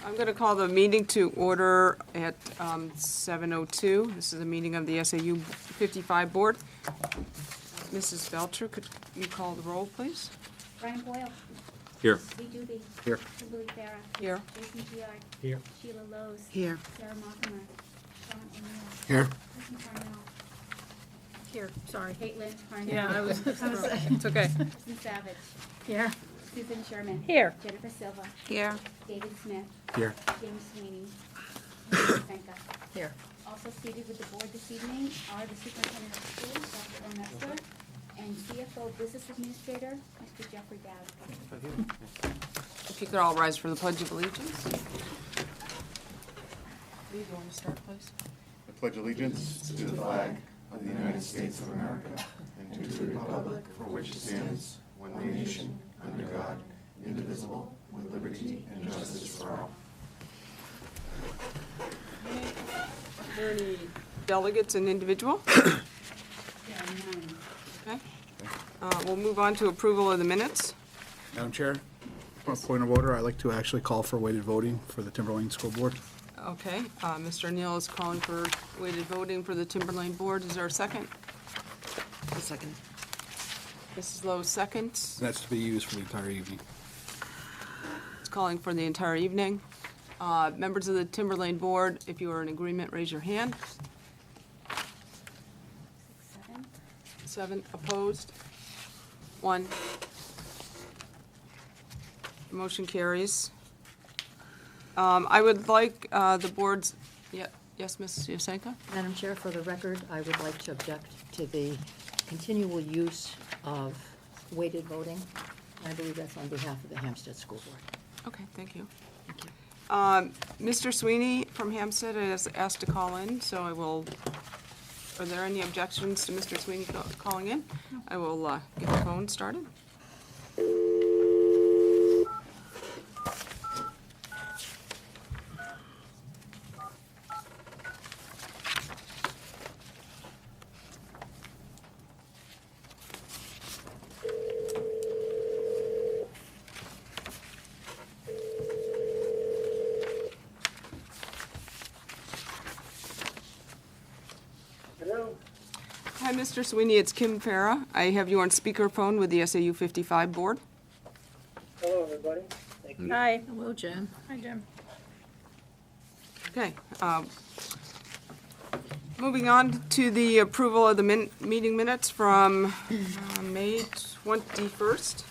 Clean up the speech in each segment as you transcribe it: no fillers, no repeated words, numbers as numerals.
I'm going to call the meeting to order at 7:02. This is a meeting of the SAU55 Board. Mrs. Belcher, could you call the roll, please? Brian Boyle. Here. Lee Doobie. Here. Kimberly Farah. Here. Jason Giard. Here. Sheila Lowe's. Here. Sarah Mockamer. Sean O'Neill. Here. Kristen Parnell. Here, sorry. Caitlin Parnell. Yeah, I was, It's okay. Kristen Savage. here. Susan Sherman. Here. Jennifer Silva. Here. David Smith. Here. James Sweeney. Lisa Senka. Here. Also seated with the board this evening are the superintendent of schools, Dr. Earl Metzler, and CFO Business Administrator, Mr. Jeffrey Dowd. If you could all rise for the Pledge of Allegiance. Lee, you want to start, please? I pledge allegiance to the flag of the United States of America and to the republic for which it stands, one nation, under God, indivisible, with liberty and justice for all. Are there any delegates and individual? Yeah, nine. Okay. We'll move on to approval of the minutes. Madam Chair, for a point of order, I'd like to actually call for weighted voting for the Timberlane School Board. Okay, Mr. Neal is calling for weighted voting for the Timberlane Board. Is there a second? A second. Mrs. Lowe seconds. That's to be used for the entire evening. It's calling for the entire evening. Members of the Timberlane Board, if you are in agreement, raise your hand. 7. 7 opposed. 1. Motion carries. I would like the board's, yes, Ms. Yusenka? Madam Chair, for the record, I would like to object to the continual use of weighted voting. I believe that's on behalf of the Hampstead School Board. Okay, thank you. Thank you. Mr. Sweeney from Hampstead has asked to call in, so I will, are there any objections to Mr. Sweeney calling in? I will get the phone started. Hello. Hi, Mr. Sweeney, it's Kim Farah. I have you on speakerphone with the SAU55 Board. Hello, everybody. Thank you. Hi. Hello, Jen. Hi, Jen. Okay. Moving on to the approval of the meeting minutes from May 21st.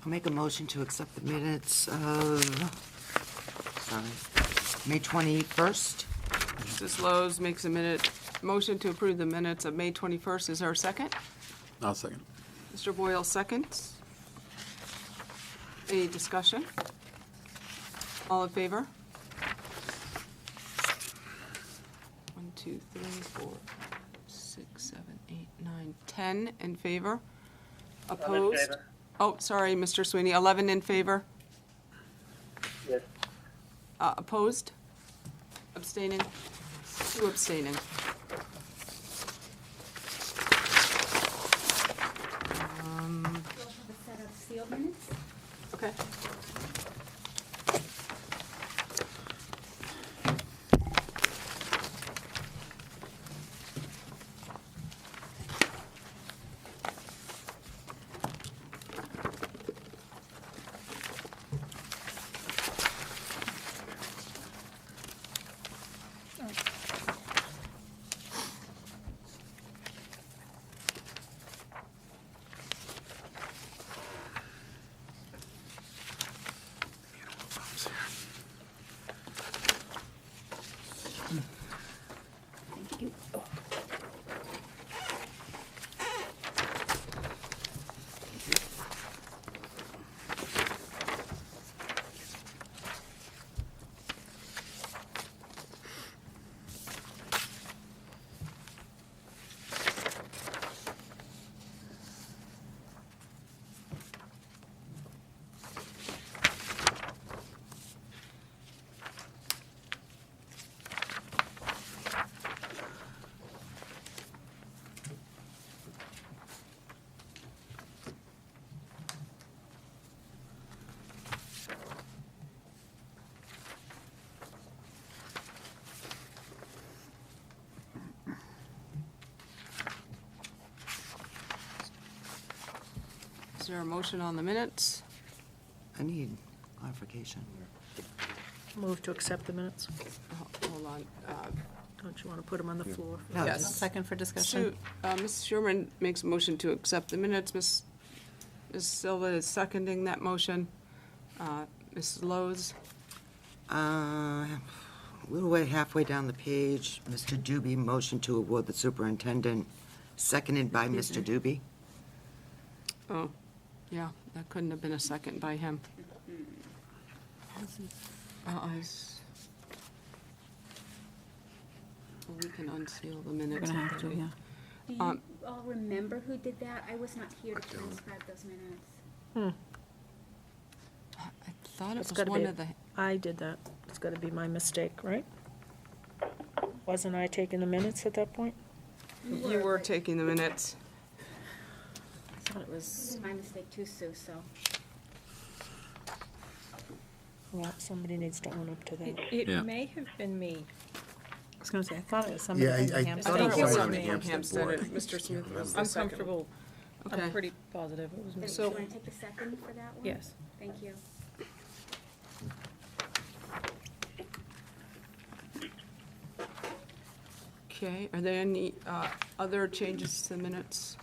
I'll make a motion to accept the minutes of, May 21st. Mrs. Lowe's makes a motion to approve the minutes of May 21st. Is there a second? I'll second. Mr. Boyle seconds. Any discussion? All in favor? 1, 2, 3, 4, 6, 7, 8, 9, 10 in favor. I'm in Opposed? favor. Oh, sorry, Mr. Sweeney, 11 in favor. Yes. Opposed? Abstaining? 2 abstaining. We'll have a set of sealed minutes. Okay. Is there a motion on the minutes? I need clarification. Move to accept the minutes. Hold on. Don't you want to put them on the floor? No, Yes. just- Second for discussion. Ms. Sherman makes a motion to accept the minutes. Ms. Silva is seconding that motion. Mrs. Lowe's, A little way, halfway down the page, Mr. Doobie motion to award the superintendent, seconded by Mr. Doobie. oh, yeah, that couldn't have been a second by him. Well, we can unseal the We're minutes. gonna have to, yeah. Do you all remember who did that? I was not here to transcribe those minutes. I thought it It's was gotta one be- of the, I did that. It's got to be my mistake, right? Wasn't I taking the minutes at that point? you were taking the minutes. I thought it This was, is my mistake too, Sue, so. Well, somebody needs to own up to that. It may have been me. I was gonna say, I thought it was somebody Yeah, from the I Hampstead. thought it was It was someone on me the from Hampstead Hampstead, board. and Mr. Smith was the I'm second. comfortable, Okay. I'm pretty positive it was me. Do So- you want to take the second for that one? Yes. Thank you. Okay, are there any other changes to the minutes?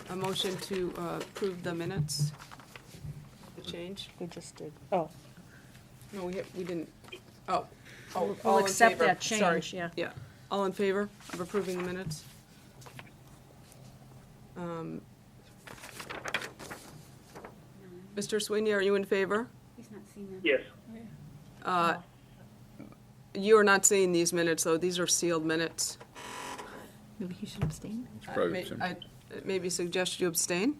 A motion to approve the minutes? The change? We just did. Oh, No, we didn't, oh. We'll all in accept favor. that Sorry. change, yeah. Yeah, all in favor of approving the minutes? Mr. Sweeney, are you in favor? He's not seen them. Yes. You are not seeing these minutes, though. These are sealed minutes. Maybe he should abstain? I maybe suggest you abstain?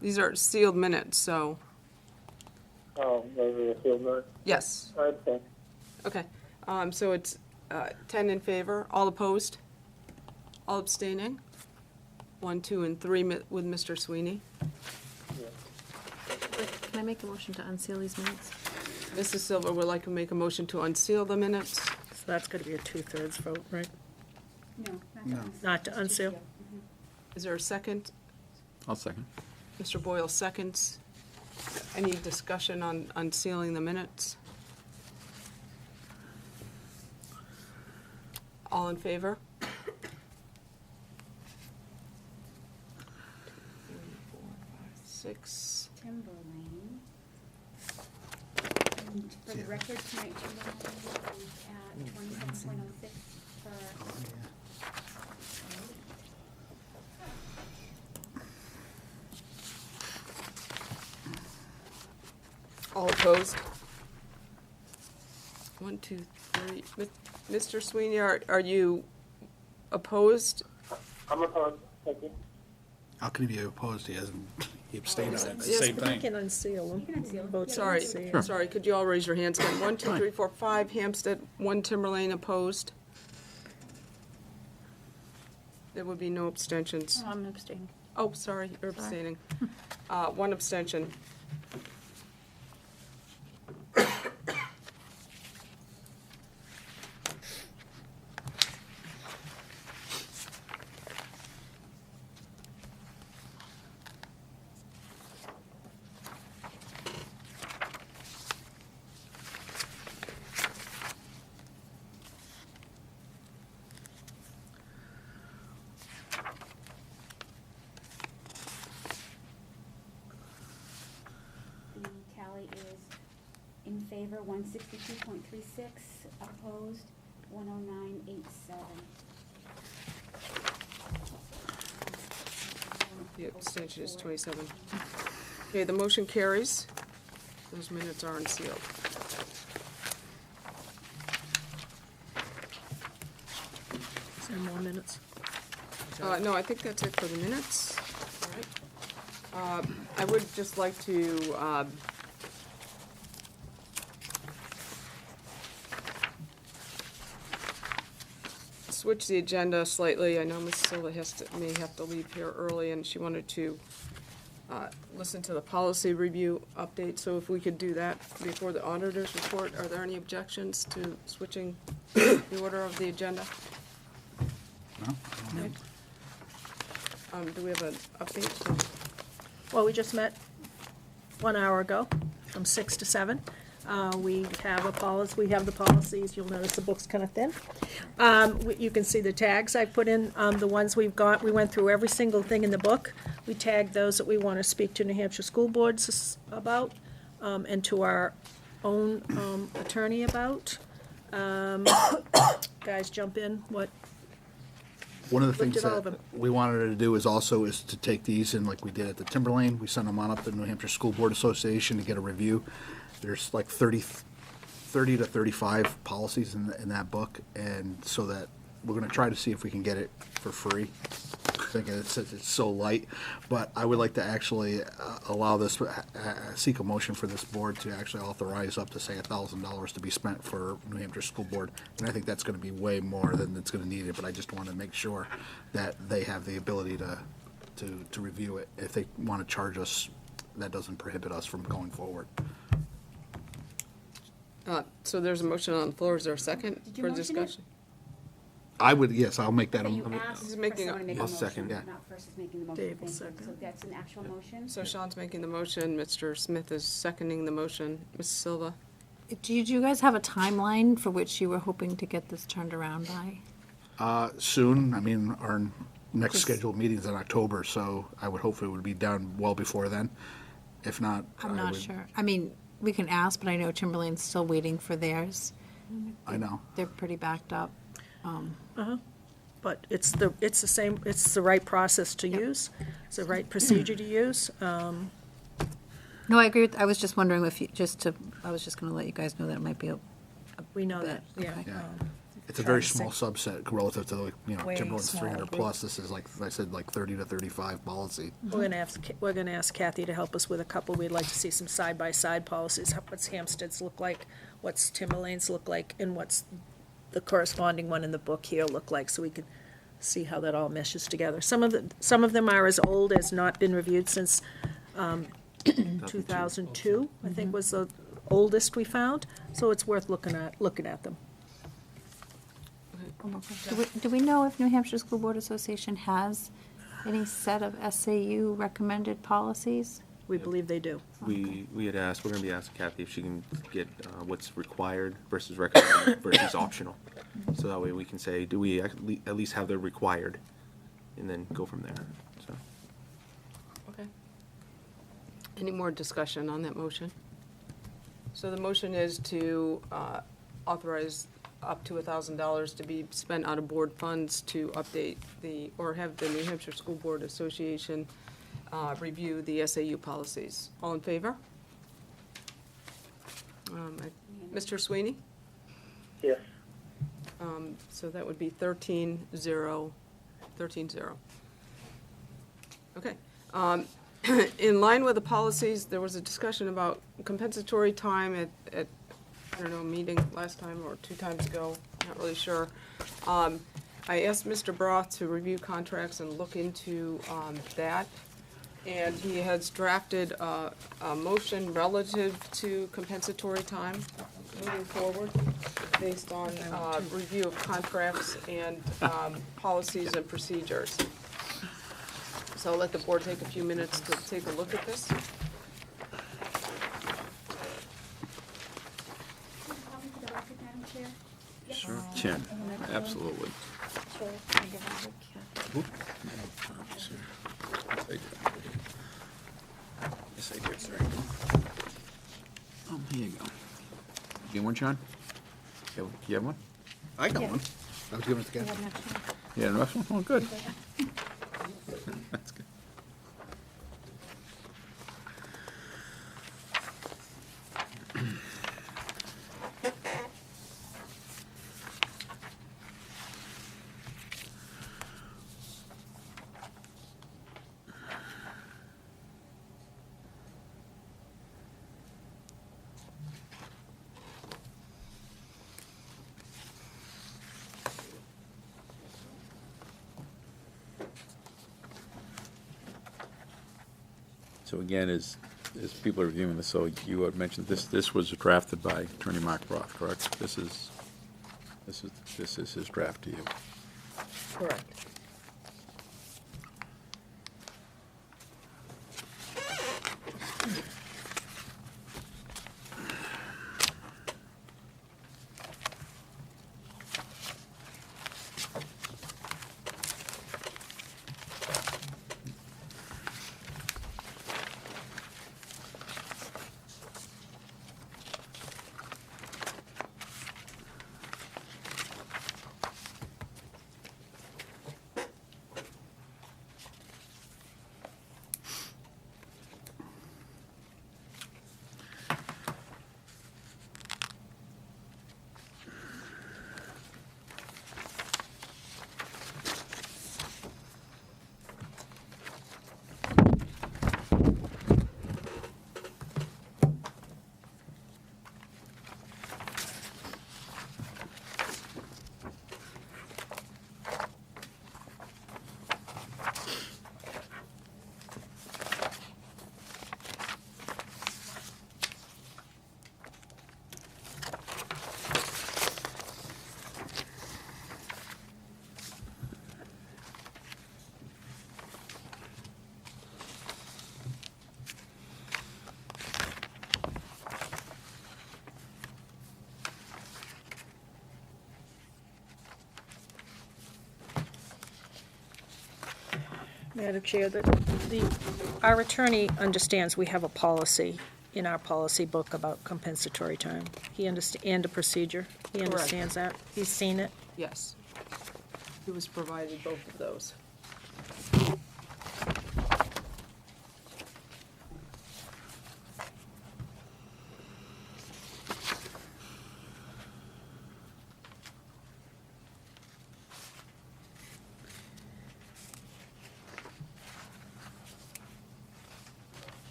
These are sealed minutes, so, Oh, those are the field notes. yes. Okay. Okay, so it's 10 in favor, all opposed? All abstaining? 1, 2, and 3 with Mr. Sweeney. Can I make a motion to unseal these minutes? Mrs. Silver would like to make a motion to unseal the minutes. So that's got to be a 2/3 vote, right? No, No. not Not to unseal. to unseal? Is there a second? I'll second. Mr. Boyle seconds. Any discussion on unsealing the minutes? All in favor? 3, 4, 5, 6. Timberlane. And for the record, tonight, Timberlane is at 27.06 for All opposed? 1, 2, 3. Mr. Sweeney, are you opposed? I'm opposed. Thank you. How can he be opposed? He hasn't, he abstained on it. Yes, Same We thing. can unseal them. You can unseal them. Vote Yeah, Sorry, unseal. sorry, could you all raise your hands again? 1, 2, 3, 4, 5 Hampstead, 1 Timberlane opposed. There would be no abstentions. I'm abstaining. Oh, sorry, you're abstaining. 1 abstention. The tally is in favor, 162.36, opposed, 109.87. The abstention is 27. Okay, the motion carries. Those minutes are unsealed. Some more minutes. No, I think that's it for the minutes. All right. I would just like to switch the agenda slightly. I know Ms. Silva may have to leave here early, and she wanted to listen to the policy review update. So if we could do that before the auditor's report, are there any objections to switching the order of the agenda? No? Okay. Do we have an update? Well, we just met 1 hour ago, from 6 to 7. We have the policies, you'll notice the book's kind of thin. You can see the tags I put in, the ones we've got, we went through every single thing in the book. We tagged those that we want to speak to New Hampshire school boards about, and to our own attorney about. Guys, jump in, what? One of the Looked things at all of that them. we wanted to do is to take these and like we did at the Timberlane, we sent them on up to the New Hampshire School Board Association to get a review. There's like 30 to 35 policies in that book, and so that we're gonna try to see if we can get it for free. Thinking it's so light, but I would like to actually allow this, seek a motion for this board to actually authorize up to, say, $1,000 to be spent for New Hampshire School Board. And I think that's gonna be way more than it's gonna need it, but I just wanna make sure that they have the ability to review it. If they wanna charge us, that doesn't prohibit us from going forward. So there's a motion on the floor. Is there a second Did you for motion it? discussion? I would, yes, I'll make that. But you a- asked He's for making someone to make a I'll motion, second. Yeah. not first is making the motion. Dave will Thank you. second. So that's an actual motion? So Sean's making the motion, Mr. Smith is seconding the motion. Ms. Silva? Do you guys have a timeline for which you were hoping to get this turned around by? Soon, I mean, our next Just- scheduled meeting's in October, so I would hope it would be done well before then. If not, I'm I not would- sure. I mean, we can ask, but I know Timberlane's still waiting for theirs. I know. They're pretty backed up. But it's the same, it's the right process to use, it's the right procedure to use. No, I agree with, I was just wondering if you, I was just gonna let you guys know that it might be a We know that, yeah. Okay. Yeah. um, It's a try very to small say- subset relative to, like, Way Timberland's smaller 300 group. plus. This is like I said, like 30 to 35 policy. We're gonna ask Kathy to help us with a couple. We'd like to see some side-by-side policies, what's Hampstead's look like, what's Timberlane's look like, and what's the corresponding one in the book here look like, so we can see how that all meshes together. Some of them are as old as not been reviewed since 2002, I think was the oldest we found, so it's worth looking at them. Do we know if New Hampshire School Board Association has any set of SAU recommended policies? We believe they do. We had asked, we're gonna be asking Kathy if she can get what's required versus recommended versus optional. So that way we can say, do we at least have the required, and then go from there, so. Okay. Any more discussion on that motion? So the motion is to authorize up to $1,000 to be spent out of board funds to update or have the New Hampshire School Board Association review the SAU policies. All in favor? Mr. Sweeney? Yes. So that would be 13-0. Okay. In line with the policies, there was a discussion about compensatory time at I don't know, a meeting last time or 2 times ago, not really sure. I asked Mr. Broth to review contracts and look into that, and he has drafted a motion relative to compensatory time moving forward, based on review of contracts and policies and procedures. So I'll let the board take a few minutes to take a look at this. Copy for the record, Madam Chair? Yes. Sure. Can, absolutely. Yes, I did, sir. Oh, here you go. You get one, John? You have one? I got one. I was giving it to Kathy. Yeah, the next one? Oh, good. That's good. So again, as people are reviewing this, so you had mentioned this was drafted by Attorney Mark Roth, correct? This is his draft to you. Correct. Madam Chair, our attorney understands we have a policy in our policy book about compensatory time. And a procedure. He understands that. He's seen it. Yes. He was provided both of those.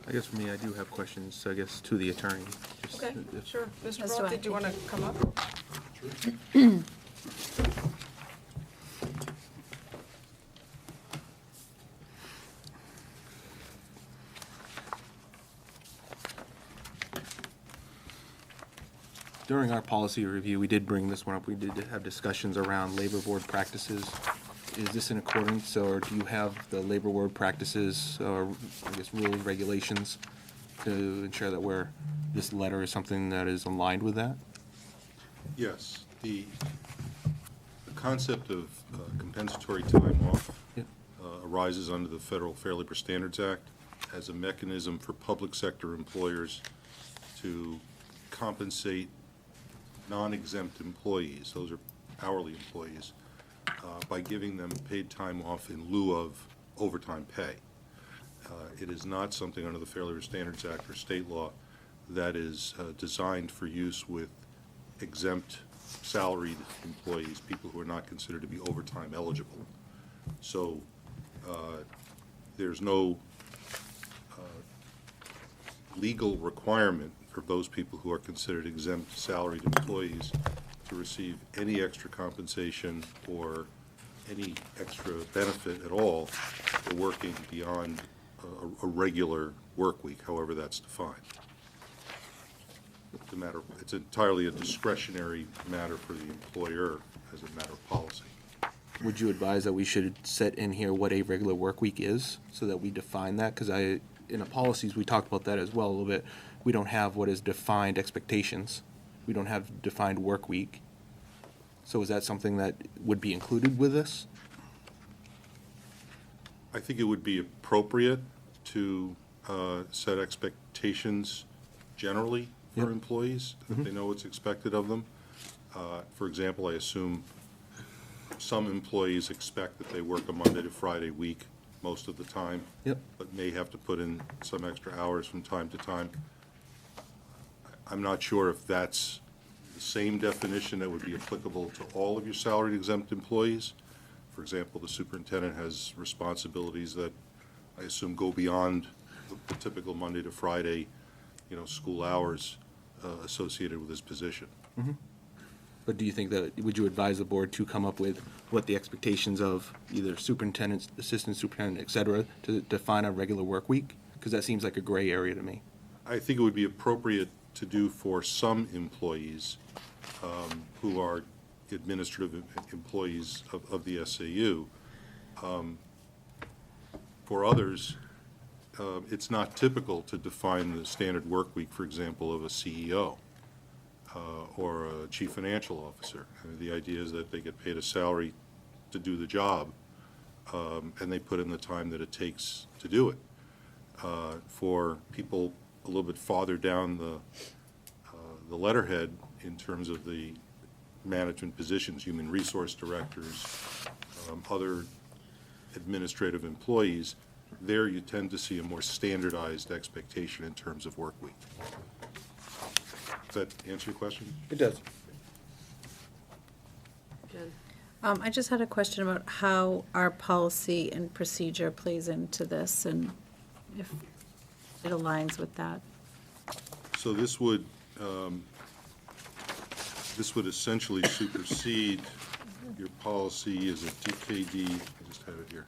I guess for me, I do have questions, I guess, to the attorney. Just Okay, if- sure. Mr. Let's do Roth, it. did you want to come up? During our policy review, we did bring this one up. We did have discussions around labor board practices. Is this in accordance, or do you have the labor board practices, or I guess rules, regulations, to ensure that this letter is something that is aligned with that? Yes, the concept of compensatory time off Yep. arises under the Federal Fair Labor Standards Act as a mechanism for public sector employers to compensate non-exempt employees, those are hourly employees, by giving them paid time off in lieu of overtime pay. It is not something under the Fair Labor Standards Act or state law that is designed for use with exempt salaried employees, people who are not considered to be overtime eligible. So there's no legal requirement for those people who are considered exempt salaried employees to receive any extra compensation or any extra benefit at all for working beyond a regular work week, however that's defined. It's entirely a discretionary matter for the employer as a matter of policy. Would you advise that we should set in here what a regular work week is, so that we define that? Because in the policies, we talked about that as well a little bit. We don't have what is defined expectations. We don't have defined work week. So is that something that would be included with this? I think it would be appropriate to set expectations generally for Yep. employees, that they know what's expected of them. For example, I assume some employees expect that they work a Monday to Friday week most of the time. Yep. But may have to put in some extra hours from time to time. I'm not sure if that's the same definition that would be applicable to all of your salaried exempt employees. For example, the superintendent has responsibilities that I assume go beyond the typical Monday to Friday, school hours associated with his position. But do you think that, would you advise the board to come up with what the expectations of either superintendents, assistant superintendent, et cetera, to define a regular work week? Because that seems like a gray area to me. I think it would be appropriate to do for some employees who are administrative employees of the SAU. For others, it's not typical to define the standard work week, for example, of a CEO or a chief financial officer. The idea is that they get paid a salary to do the job, and they put in the time that it takes to do it. For people a little bit farther down the letterhead in terms of the management positions, human resource directors, other administrative employees, there you tend to see a more standardized expectation in terms of work week. Does that answer your question? It does. Jen? I just had a question about how our policy and procedure plays into this and if it aligns with that. So this would essentially supersede your policy as a DKD, I just have it here.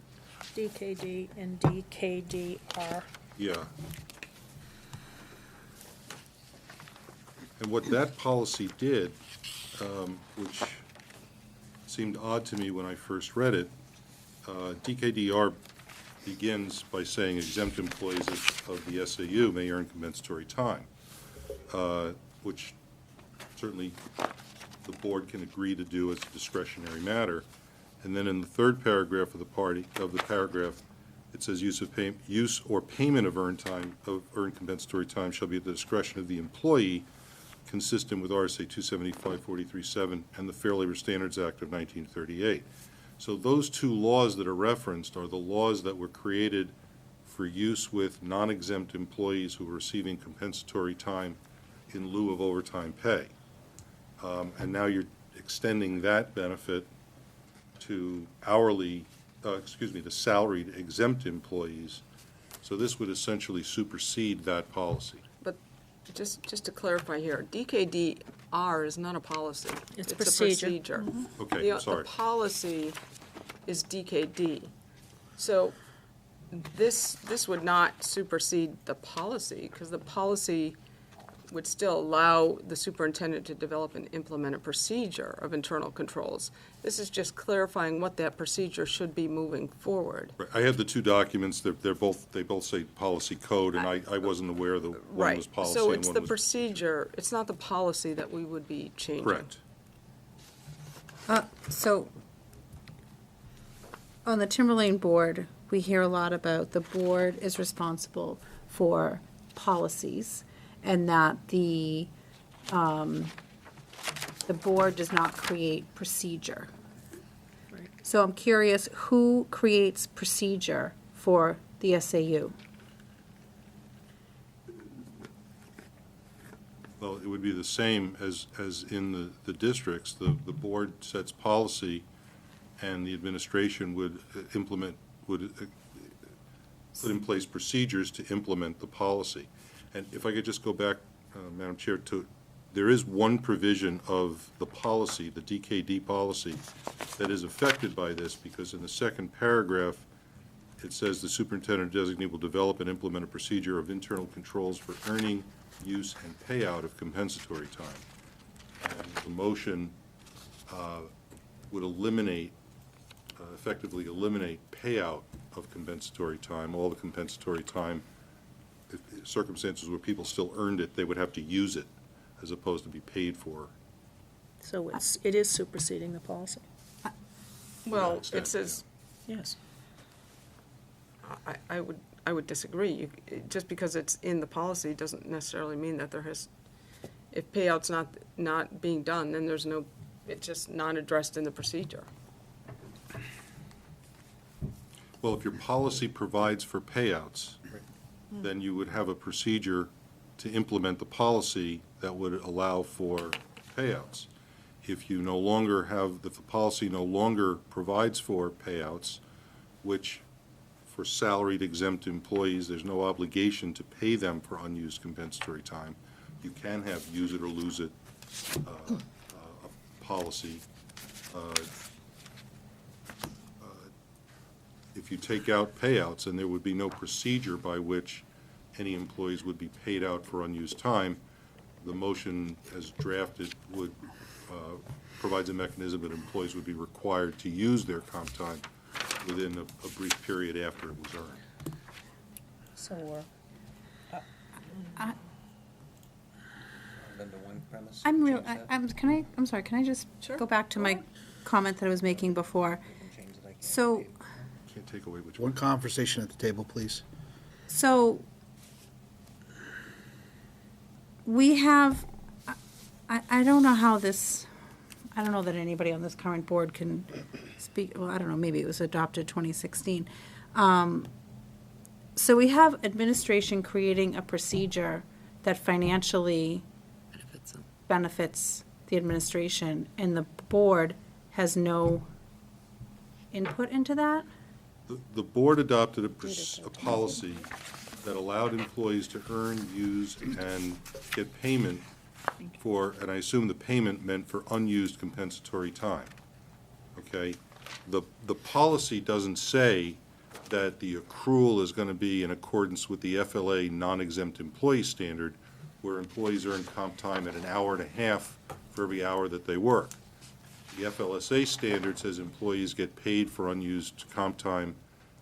DKD and DKDR. Yeah. And what that policy did, which seemed odd to me when I first read it, DKDR begins by saying exempt employees of the SAU may earn compensatory time, which certainly the board can agree to do as a discretionary matter. And then in the third paragraph of the paragraph, it says use or payment of earned compensatory time shall be at the discretion of the employee, consistent with RSA 275-43-7 and the Fair Labor Standards Act of 1938. So those two laws that are referenced are the laws that were created for use with non-exempt employees who are receiving compensatory time in lieu of overtime pay. And now you're extending that benefit to to salaried exempt employees. So this would essentially supersede that policy. But just to clarify here, DKDR is not a policy. It's a procedure. Okay, sorry. The policy is DKD. So this would not supersede the policy, because the policy would still allow the superintendent to develop and implement a procedure of internal controls. This is just clarifying what that procedure should be moving forward. Right. I have the two documents. They both say policy code, and I wasn't aware that one was policy So and it's one the was procedure, it's not the policy that we would be changing. correct. So, on the Timberlane board, we hear a lot about the board is responsible for policies, and that the board does not create procedure. So I'm curious, who creates procedure for the SAU? Well, it would be the same as in the districts. The board sets policy, and the administration would put in place procedures to implement the policy. And if I could just go back, Madam Chair, there is one provision of the policy, the DKD policy, that is affected by this, because in the second paragraph, it says the superintendent designate will develop and implement a procedure of internal controls for earning, use, and payout of compensatory time. And the motion would effectively eliminate payout of compensatory time. All the compensatory time, if circumstances where people still earned it, they would have to use it as opposed to be paid for. So it is superseding the policy. Well, extent, it says, Yes. I would disagree. Just because it's in the policy doesn't necessarily mean that if payout's not being done, then it's just not addressed in the procedure. Well, if your policy provides for payouts, then you would have a procedure to implement the policy that would allow for payouts. If the policy no longer provides for payouts, which for salaried exempt employees, there's no obligation to pay them for unused compensatory time. You can have use it or lose it policy. If you take out payouts, then there would be no procedure by which any employees would be paid out for unused time. The motion as drafted provides a mechanism that employees would be required to use their comp time within a brief period after it was earned. So I'm sorry, can I just go back to my comment that I was making before? So, Can't take away which One one. conversation at the table, please. So, we have, I don't know how this, I don't know that anybody on this current board can speak, well, I don't know, maybe it was adopted 2016. So we have administration creating a procedure that financially benefits the administration, and the board has no input into that? The board adopted a policy that allowed employees to earn, use, and get payment for, and I assume the payment meant for unused compensatory time. Okay? The policy doesn't say that the accrual is going to be in accordance with the FLA non-exempt employee standard, where employees earn comp time at an hour and a half for every hour that they work. The FLSA standard says employees get paid for unused comp time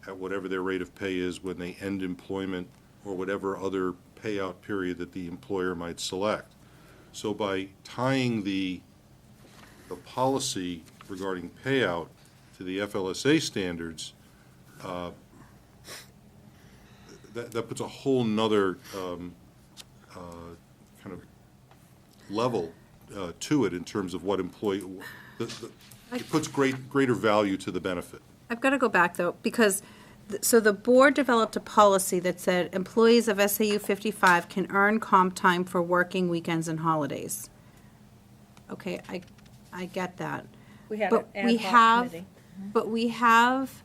at whatever their rate of pay is when they end employment or whatever other payout period that the employer might select. So by tying the policy regarding payout to the FLSA standards, that puts a whole nother kind of level to it in terms of what it puts greater value to the benefit. I've got to go back, though, because, so the board developed a policy that said employees of SAU55 can earn comp time for working weekends and holidays. Okay, I get that. We had But an we ad hoc have, committee. but we have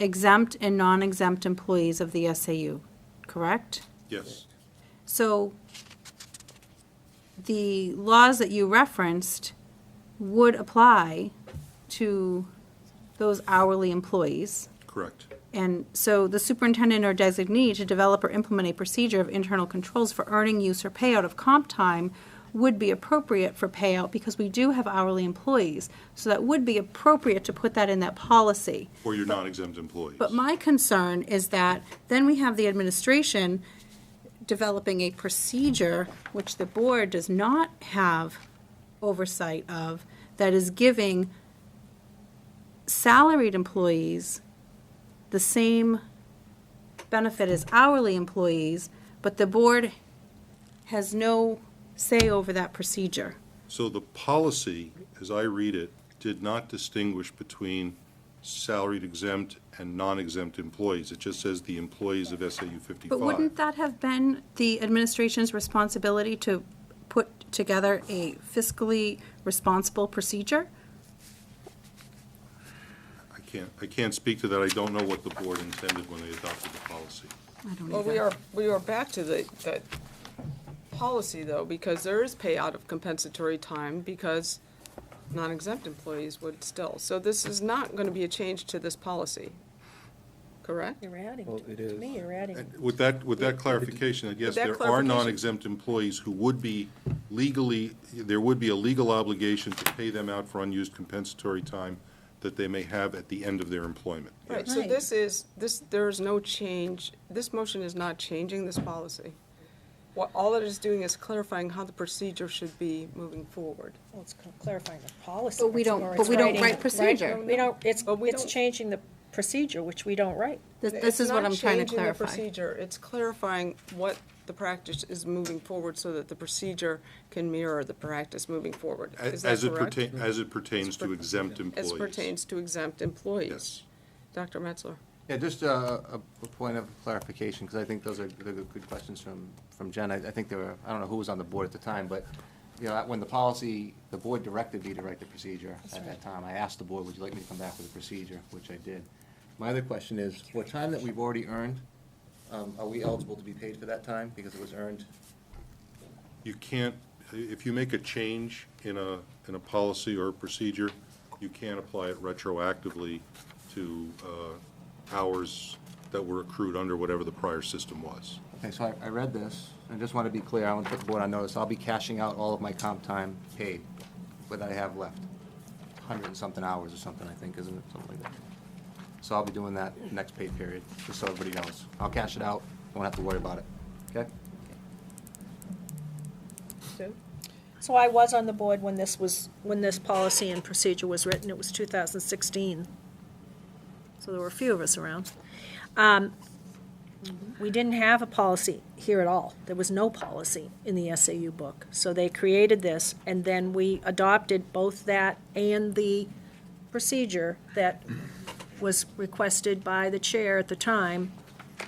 exempt and non-exempt employees of the SAU, correct? Yes. So the laws that you referenced would apply to those hourly employees. Correct. And so the superintendent or designee to develop or implement a procedure of internal controls for earning, use, or payout of comp time would be appropriate for payout because we do have hourly employees. So that would be appropriate to put that in that policy. Or your non-exempt employees. But my concern is that then we have the administration developing a procedure, which the board does not have oversight of, that is giving salaried employees the same benefit as hourly employees, but the board has no say over that procedure. So the policy, as I read it, did not distinguish between salaried exempt and non-exempt employees. It just says the employees of SAU55. But wouldn't that have been the administration's responsibility to put together a fiscally responsible procedure? I can't speak to that. I don't know what the board intended when they adopted the policy. I don't Well, either. we are back to the policy, though, because there is payout of compensatory time because non-exempt employees would still. So this is not going to be a change to this policy, correct? You're adding, Well, it to is. me, you're adding. With that clarification, that yes, With that there are clarification. non-exempt employees who would be legally, there would be a legal obligation to pay them out for unused compensatory time that they may have at the end of their employment. Right, Yes. so there is no change, this motion is not changing this policy. All it is doing is clarifying how the procedure should be moving forward. Well, it's clarifying the policy. But we don't- or but it's we don't writing- write procedure. We don't, it's But we don't- changing the procedure, which we don't write. This is what I'm trying to It's not changing the clarify. procedure, it's clarifying what the practice is moving forward so that the procedure can mirror the practice moving forward. Is that correct? As it pertains to exempt employees. As pertains to exempt employees. Yes. Dr. Metzler? Yeah, just a point of clarification, because I think those are good questions from Jen. I think there were, I don't know who was on the board at the time, but, you know, when the board directed me to write the procedure at that time, I asked the board, would you like me to come back with a procedure, which I did. My other question is, for time that we've already earned, are we eligible to be paid for that time because it was earned? You can't, if you make a change in a policy or a procedure, you can't apply it retroactively to hours that were accrued under whatever the prior system was. Okay, so I read this, and I just want to be clear, I want to put the board on notice, I'll be cashing out all of my comp time paid, what I have left. 100 and something hours or something, I think, isn't it, something like that? So I'll be doing that next pay period, just so everybody knows. I'll cash it out, won't have to worry about it, okay? Sue? So I was on the board when this policy and procedure was written. It was 2016. So there were a few of us around. We didn't have a policy here at all. There was no policy in the SAU book. So they created this, and then we adopted both that and the procedure that was requested by the chair at the time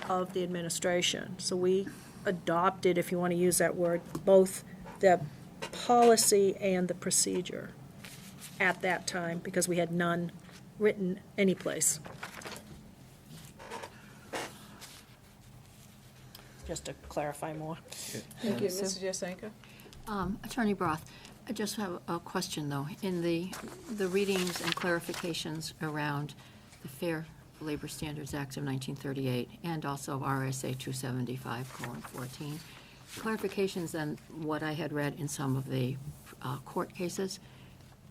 of the administration. So we adopted, if you want to use that word, both the policy and the procedure at that time, because we had none written anyplace. Just to clarify more. Thank you. Mrs. Yasenka? Attorney Broth, I just have a question, though. In the readings and clarifications around the Fair Labor Standards Act of 1938 and also RSA 275:14, clarifications and what I had read in some of the court cases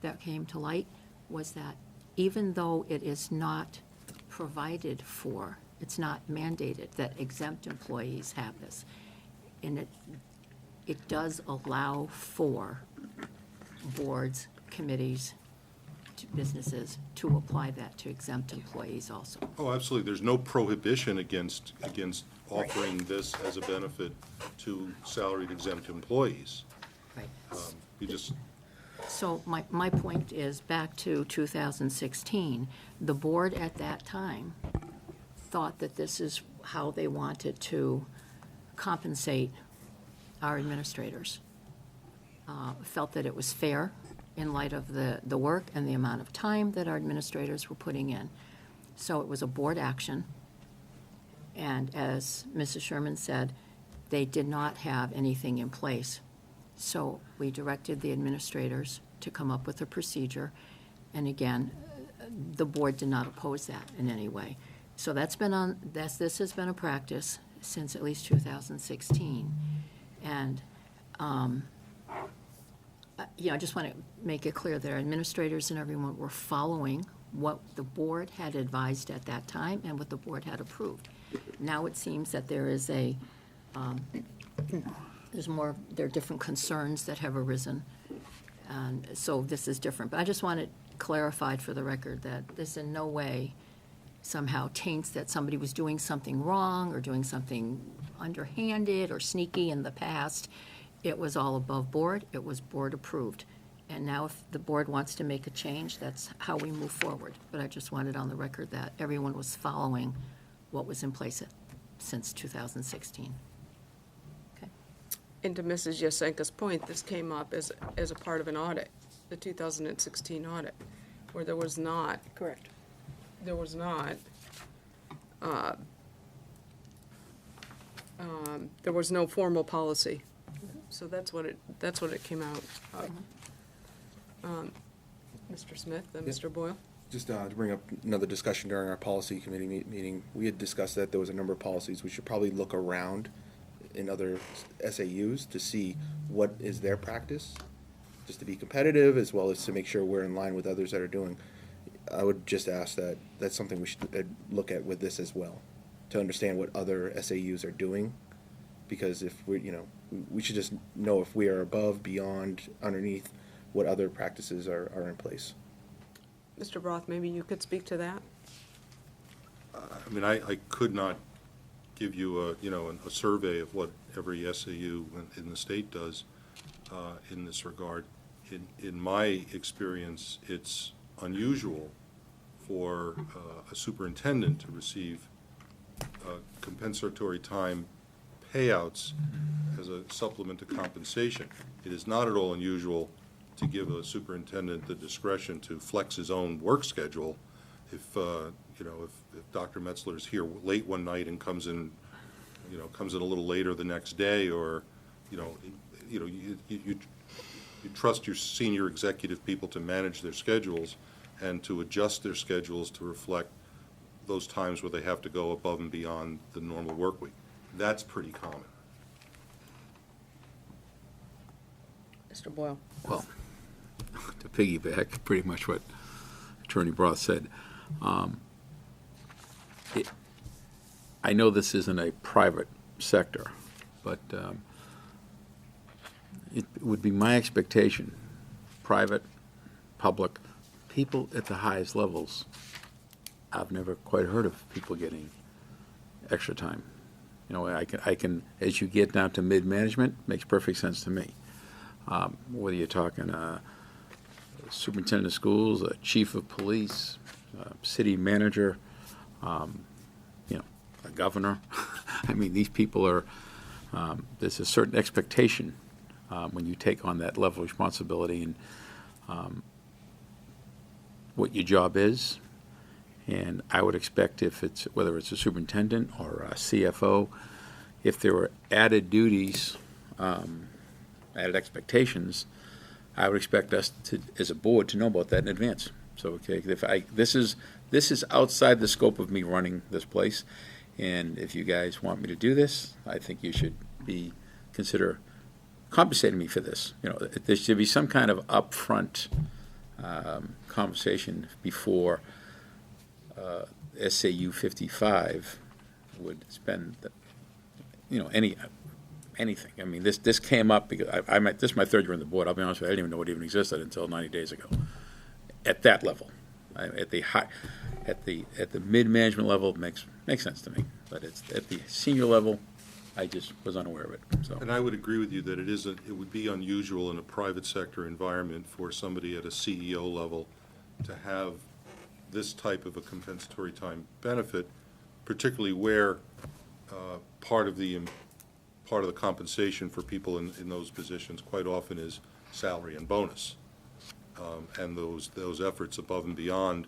that came to light was that even though it is not provided for. It's not mandated that exempt employees have this. And it does allow for boards, committees, to businesses to apply that to exempt employees also. Oh, absolutely. There's no prohibition against offering this as a benefit to salaried exempt employees. Right. You just, So my point is, back to 2016, the board at that time thought that this is how they wanted to compensate our administrators. Felt that it was fair in light of the work and the amount of time that our administrators were putting in. So it was a board action. And as Mrs. Sherman said, they did not have anything in place. So we directed the administrators to come up with a procedure. And again, the board did not oppose that in any way. So this has been a practice since at least 2016. And, I just want to make it clear that our administrators and everyone were following what the board had advised at that time and what the board had approved. Now it seems that there is there are different concerns that have arisen, and so this is different. But I just want it clarified for the record that this in no way somehow taints that somebody was doing something wrong or doing something underhanded or sneaky in the past. It was all above board. It was board approved. And now if the board wants to make a change, that's how we move forward. But I just wanted on the record that everyone was following what was in place since 2016. Okay. And to Mrs. Yasenka's point, this came up as a part of an audit, the 2016 audit, where there was not, Correct. there was no formal policy. So that's what it came out of. Mr. Smith and Yeah. Mr. Boyle? Just to bring up another discussion during our policy committee meeting, we had discussed that there was a number of policies. We should probably look around in other SAUs to see what is their practice, just to be competitive, as well as to make sure we're in line with others that are doing. I would just ask that that's something we should look at with this as well, to understand what other SAUs are doing, because if we should just know if we are above, beyond, underneath what other practices are in place. Mr. Broth, maybe you could speak to that? I mean, I could not give you a survey of what every SAU in the state does in this regard. In my experience, it's unusual for a superintendent to receive compensatory time payouts as a supplement to compensation. It is not at all unusual to give a superintendent the discretion to flex his own work schedule. If Dr. Metzler is here late one night and comes in a little later the next day, or you trust your senior executive people to manage their schedules and to adjust their schedules to reflect those times where they have to go above and beyond the normal work week. That's pretty common. Mr. Boyle? Well, to piggyback pretty much what Attorney Broth said, I know this isn't a private sector, but it would be my expectation, private, public, people at the highest levels, I've never quite heard of people getting extra time. I can, as you get down to mid-management, makes perfect sense to me. Whether you're talking superintendent of schools, a chief of police, city manager, a governor. I mean, these people are, there's a certain expectation when you take on that level of responsibility and what your job is. And I would expect whether it's a superintendent or a CFO, if there were added duties, added expectations, I would expect us to, as a board, to know about that in advance. So, okay, this is outside the scope of me running this place, and if you guys want me to do this, I think you should consider compensating me for this. There should be some kind of upfront conversation before SAU55 would spend, anything. I mean, this came up because this is my third year on the board. I'll be honest with you, I didn't even know it even existed until 90 days ago. At that level, at the mid-management level, makes sense to me. But it's at the senior level, I just was unaware of it. So. And I would agree with you that it would be unusual in a private sector environment for somebody at a CEO level to have this type of a compensatory time benefit, particularly where part of the compensation for people in those positions quite often is salary and bonus. And those efforts above and beyond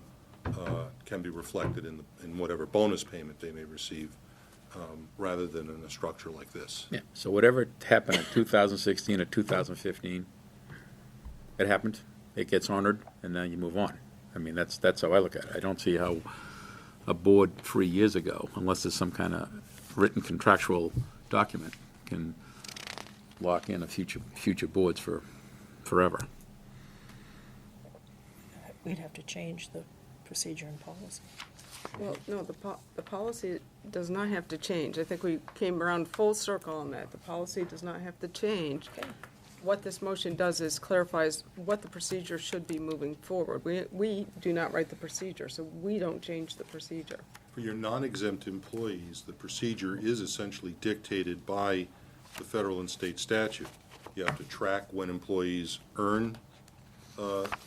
can be reflected in whatever bonus payment they may receive, rather than in a structure like this. Yeah, so whatever happened in 2016 or 2015, it happened, it gets honored, and then you move on. I mean, that's how I look at it. I don't see how a board 3 years ago, unless there's some kind of written contractual document, can lock in a future boards for forever. We'd have to change the procedure and policy. Well, no, the policy does not have to change. I think we came around full circle on that. The policy does not have to change. Okay. What this motion does is clarifies what the procedure should be moving forward. We do not write the procedure, so we don't change the procedure. For your non-exempt employees, the procedure is essentially dictated by the federal and state statute. You have to track when employees earn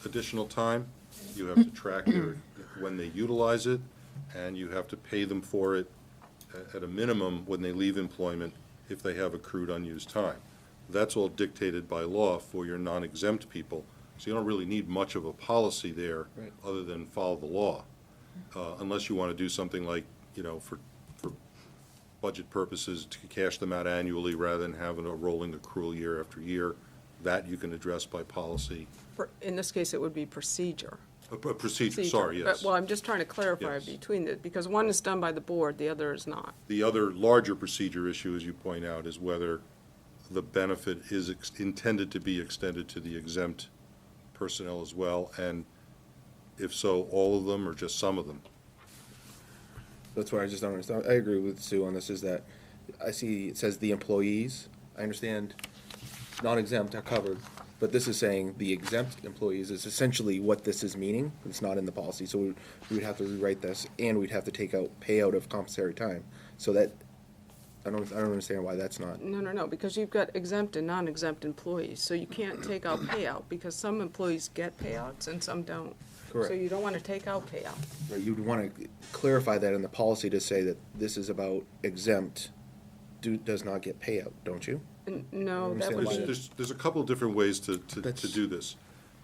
additional time. You have to track when they utilize it, and you have to pay them for it at a minimum when they leave employment if they have accrued unused time. That's all dictated by law for your non-exempt people, so you don't really need much of a policy there other than follow the law. Unless you want to do something like, for budget purposes, to cash them out annually rather than having a rolling accrual year after year. That you can address by policy. In this case, it would be procedure. A procedure, sorry, yes. Well, I'm just trying to clarify Yes. between because one is done by the board, the other is not. The other larger procedure issue, as you point out, is whether the benefit is intended to be extended to the exempt personnel as well, and if so, all of them or just some of them? That's where I just don't understand. I agree with Sue on this, is that I see it says the employees. I understand non-exempt are covered, but this is saying the exempt employees is essentially what this is meaning. It's not in the policy, so we would have to rewrite this, and we'd have to take out payout of compensatory time. So that, I don't understand why that's not. No, because you've got exempt and non-exempt employees, so you can't take out payout, because some employees get payouts and some don't. Correct. So you don't want to take out payout. Right, you'd want to clarify that in the policy to say that this is about exempt, does not get payout, don't you? No, that understand would why be, There's a couple of different ways to do this.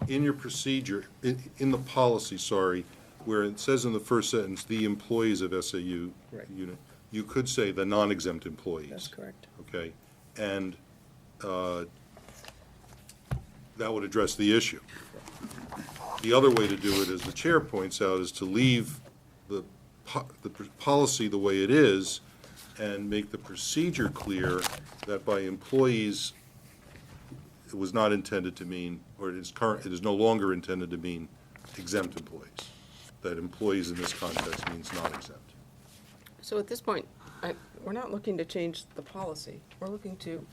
In your procedure, in the policy, sorry, where it says in the first sentence, the employees of SAU Right. unit, you could say the non-exempt employees. That's correct. Okay, and that would address the issue. The other way to do it, as the chair points out, is to leave the policy the way it is and make the procedure clear that by employees, it was not intended to mean, or it is no longer intended to mean exempt employees. That employees in this context means non-exempt. so at this point, we're not looking to change the policy. We're looking to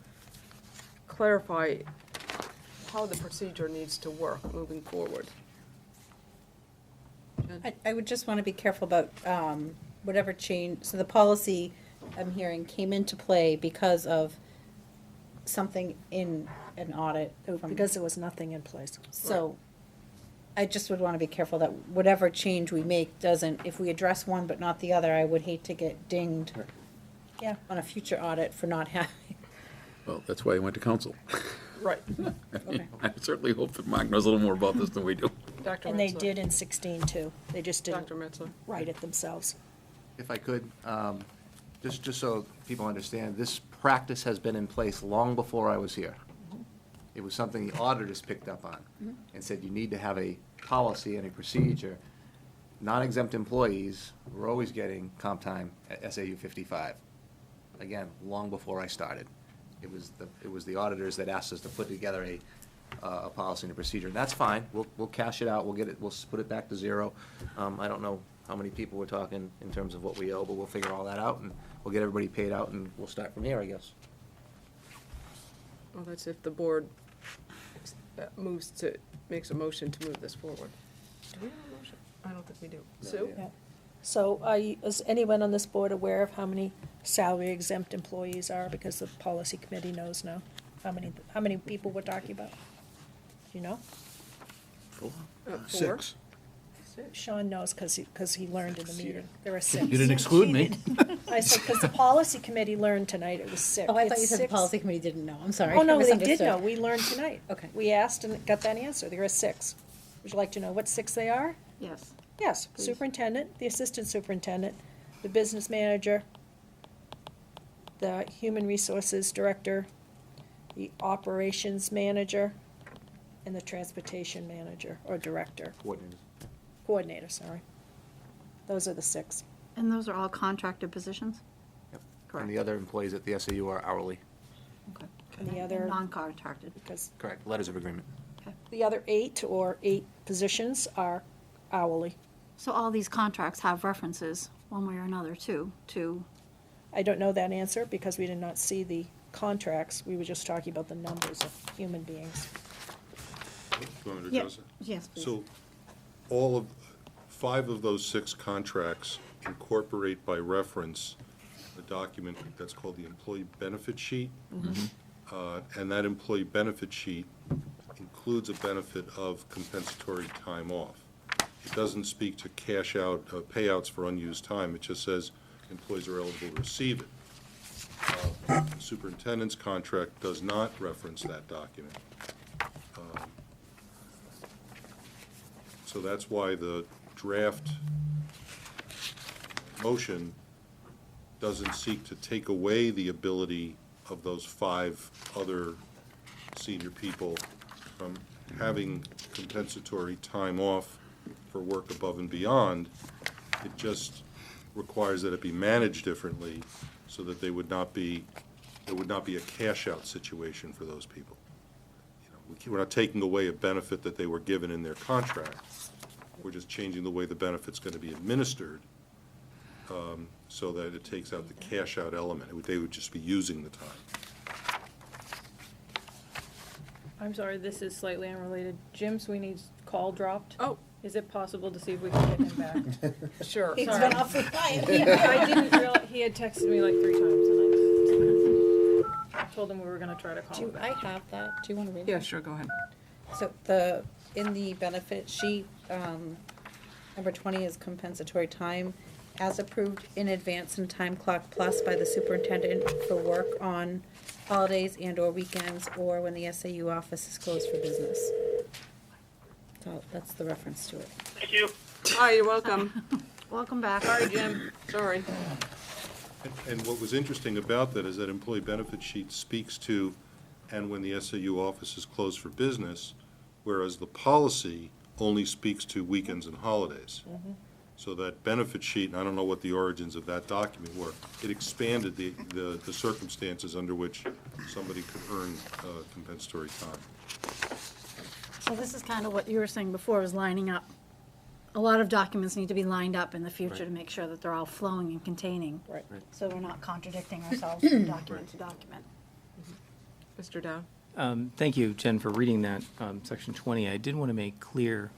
clarify how the procedure needs to work moving forward. I would just want to be careful about whatever change, so the policy I'm hearing came into play because of something in an audit. Because there was nothing in place. So I just would want to be careful that whatever change we make doesn't, if we address one but not the other, I would hate to get dinged on a future audit for not having. Well, that's why he went to council. Right. I certainly hope that Mark knows a little more about this than we do. Dr. And they Metzler. did in 16 too. They just didn't Dr. Metzler. write it themselves. If I could, just so people understand, this practice has been in place long before I was here. It was something the auditors picked up on and said you need to have a policy and a procedure. Non-exempt employees were always getting comp time at SAU55. Again, long before I started. It was the auditors that asked us to put together a policy and a procedure. And that's fine. We'll cash it out. We'll put it back to zero. I don't know how many people we're talking in terms of what we owe, but we'll figure all that out, and we'll get everybody paid out, and we'll start from here, I guess. Well, that's if the board makes a motion to move this forward. Do we have a motion? I don't think we do. Sue? Yeah. So is anyone on this board aware of how many salary exempt employees are? Because the policy committee knows now. How many people we're talking about? Do you know? Four? Six. Sean knows because he learned in the meeting. There are six. You didn't exclude me. I said, because the policy committee learned tonight it was six. Oh, I thought you It's said the six. policy committee didn't know. I'm sorry. Oh, no, I they did misunderstood. know. We learned tonight. Okay. We asked and got that answer. There are six. Would you like to know what six they are? Yes. Yes, Please. superintendent, the assistant superintendent, the business manager, the human resources director, the operations manager, and the transportation manager, or director, coordinator, sorry. Those are the six. And those are all contracted positions? And the other employees at the SAU are hourly. Okay. And the other, Non-contracted. because Correct, letters of agreement. the other eight positions are hourly. So all these contracts have references, one way or another, too, to, I don't know that answer because we did not see the contracts. We were just talking about the numbers of human beings. Do you want me to Yeah. address it? yes, please. So, 5 of those 6 contracts incorporate by reference a document that's called the employee benefit sheet. And that employee benefit sheet includes a benefit of compensatory time off. It doesn't speak to cash out, payouts for unused time. It just says employees are eligible to receive it. The superintendent's contract does not reference that document. So that's why the draft motion doesn't seek to take away the ability of those 5 other senior people from having compensatory time off for work above and beyond. It just requires that it be managed differently so that there would not be a cash-out situation for those people. We're not taking away a benefit that they were given in their contract. We're just changing the way the benefit's going to be administered so that it takes out the cash-out element. They would just be using the time. I'm sorry, this is slightly unrelated. Jim Sweeney's call dropped. Oh. Is it possible to see if we can get him back? Sure. He's Sorry. been awfully quiet. I didn't realize, he had texted me like 3 times and I told him we were gonna try to call him Do I back. have that? Do you want to read it? Yeah, sure, go ahead. So in the benefit sheet, number 20 is compensatory time as approved in advance and time clock plus by the superintendent for work on holidays and/or weekends or when the SAU office is closed for business. So that's the reference to it. Thank you. Hi, you're welcome. Welcome back. Sorry, Jim, sorry. And what was interesting about that is that employee benefit sheet speaks to, and when the SAU office is closed for business, whereas the policy only speaks to weekends and holidays. So that benefit sheet, and I don't know what the origins of that document were, it expanded the circumstances under which somebody could earn compensatory time. So this is kind of what you were saying before, is lining up. A lot of documents need to be lined up in the future to make sure that they're all flowing and containing. Right. So we're not contradicting ourselves from document to document. Mr. Dow? Thank you, Jen, for reading that, section 20. I did want to make clear,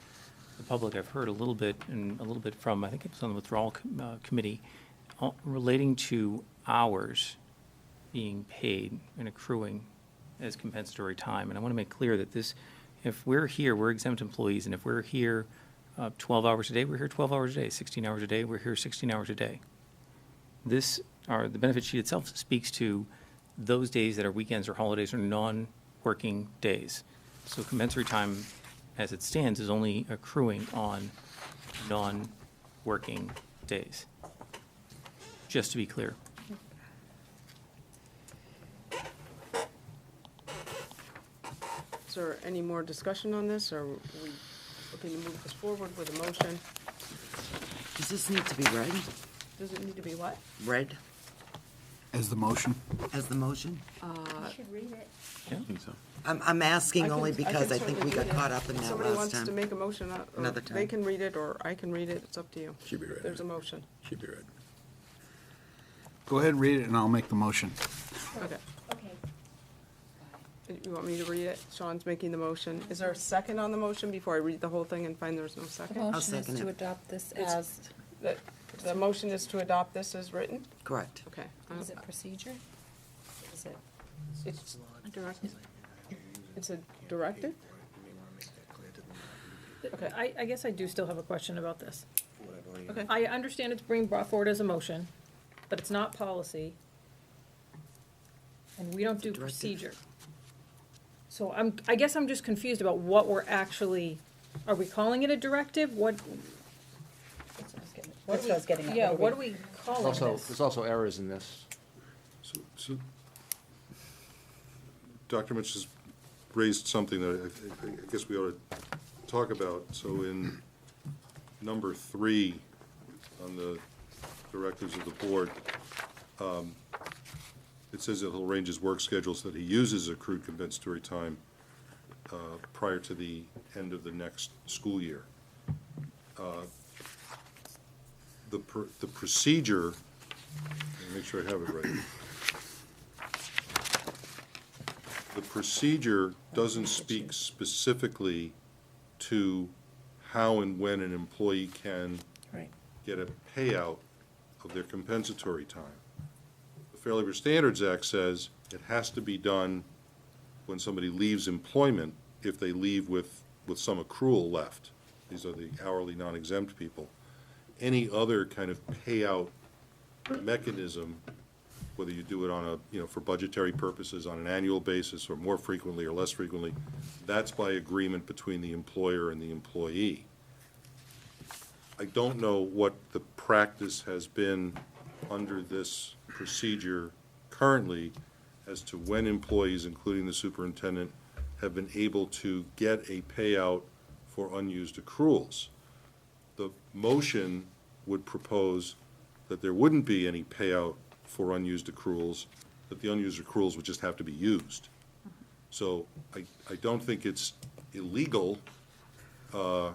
the public, I've heard a little bit from, I think it was on the withdrawal committee, relating to hours being paid and accruing as compensatory time. And I want to make clear that this, if we're here, we're exempt employees, and if we're here 12 hours a day, we're here 12 hours a day. 16 hours a day, we're here 16 hours a day. The benefit sheet itself speaks to those days that are weekends or holidays or non-working days. So compensatory time, as it stands, is only accruing on non-working days. Just to be clear. Is there any more discussion on this, or are we looking to move this forward with a motion? Does this need to be read? Does it need to be what? Read As the motion? as the motion? You should read it. I think so. I'm asking can- only because I think we certainly got read it. caught up in If that somebody last wants to time. make a motion, Another they time. can read it, or I can read it, it's up to you. Should be read. There's a motion. Should be read. Go ahead and read it, and I'll make the motion. Okay. Okay. You want me to read it? Sean's making the motion. Is there a second on the motion before I read the whole thing and find there's no The second? motion is second to it. adopt this It's- as, The motion is to adopt this as written? Correct. Okay. is it procedure? Is it? It's It's a directive? Okay, I guess I do still have a question about this. Okay. I understand it's being brought forward as a motion, but it's not policy. And we don't do directive. procedure. So I guess I'm just confused about what we're actually, are we calling it a directive? What? That's what I was getting at. Yeah, what are we There's calling also, this? there's also errors in this. So Dr. Mitch has raised something that I guess we ought to talk about. So in number 3 on the directives of the board, it says that he'll arrange his work schedule so that he uses accrued compensatory time prior to the end of the next school year. The procedure, let me make sure I have it right. The procedure doesn't speak specifically to how and when an employee can Right. get a payout of their compensatory time. The Fair Labor Standards Act says it has to be done when somebody leaves employment, if they leave with some accrual left. These are the hourly non-exempt people. Any other kind of payout mechanism, whether you do it on for budgetary purposes on an annual basis or more frequently or less frequently, that's by agreement between the employer and the employee. I don't know what the practice has been under this procedure currently as to when employees, including the superintendent, have been able to get a payout for unused accruals. The motion would propose that there wouldn't be any payout for unused accruals, that the unused accruals would just have to be used. So I don't think it's illegal to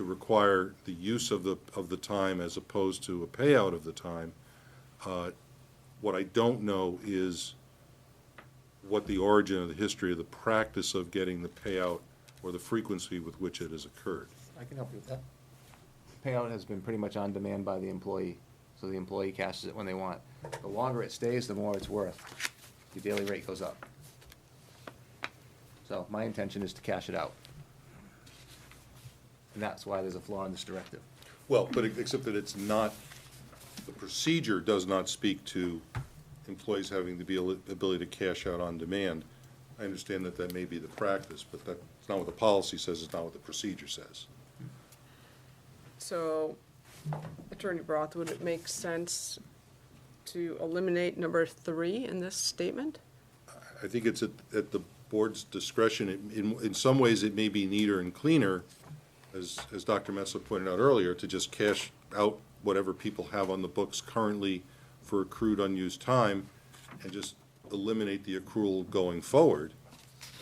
require the use of the time as opposed to a payout of the time. What I don't know is what the origin of the history of the practice of getting the payout or the frequency with which it has occurred. I can help you with that. Payout has been pretty much on demand by the employee, so the employee cashes it when they want. The longer it stays, the more it's worth. Your daily rate goes up. So my intention is to cash it out. And that's why there's a flaw in this directive. Well, but except that it's not, the procedure does not speak to employees having the ability to cash out on demand. I understand that that may be the practice, but that's not what the policy says, it's not what the procedure says. So, Attorney Broth, would it make sense to eliminate number 3 in this statement? I think it's at the board's discretion. In some ways, it may be neater and cleaner, as Dr. Metzler pointed out earlier, to just cash out whatever people have on the books currently for accrued unused time and just eliminate the accrual going forward,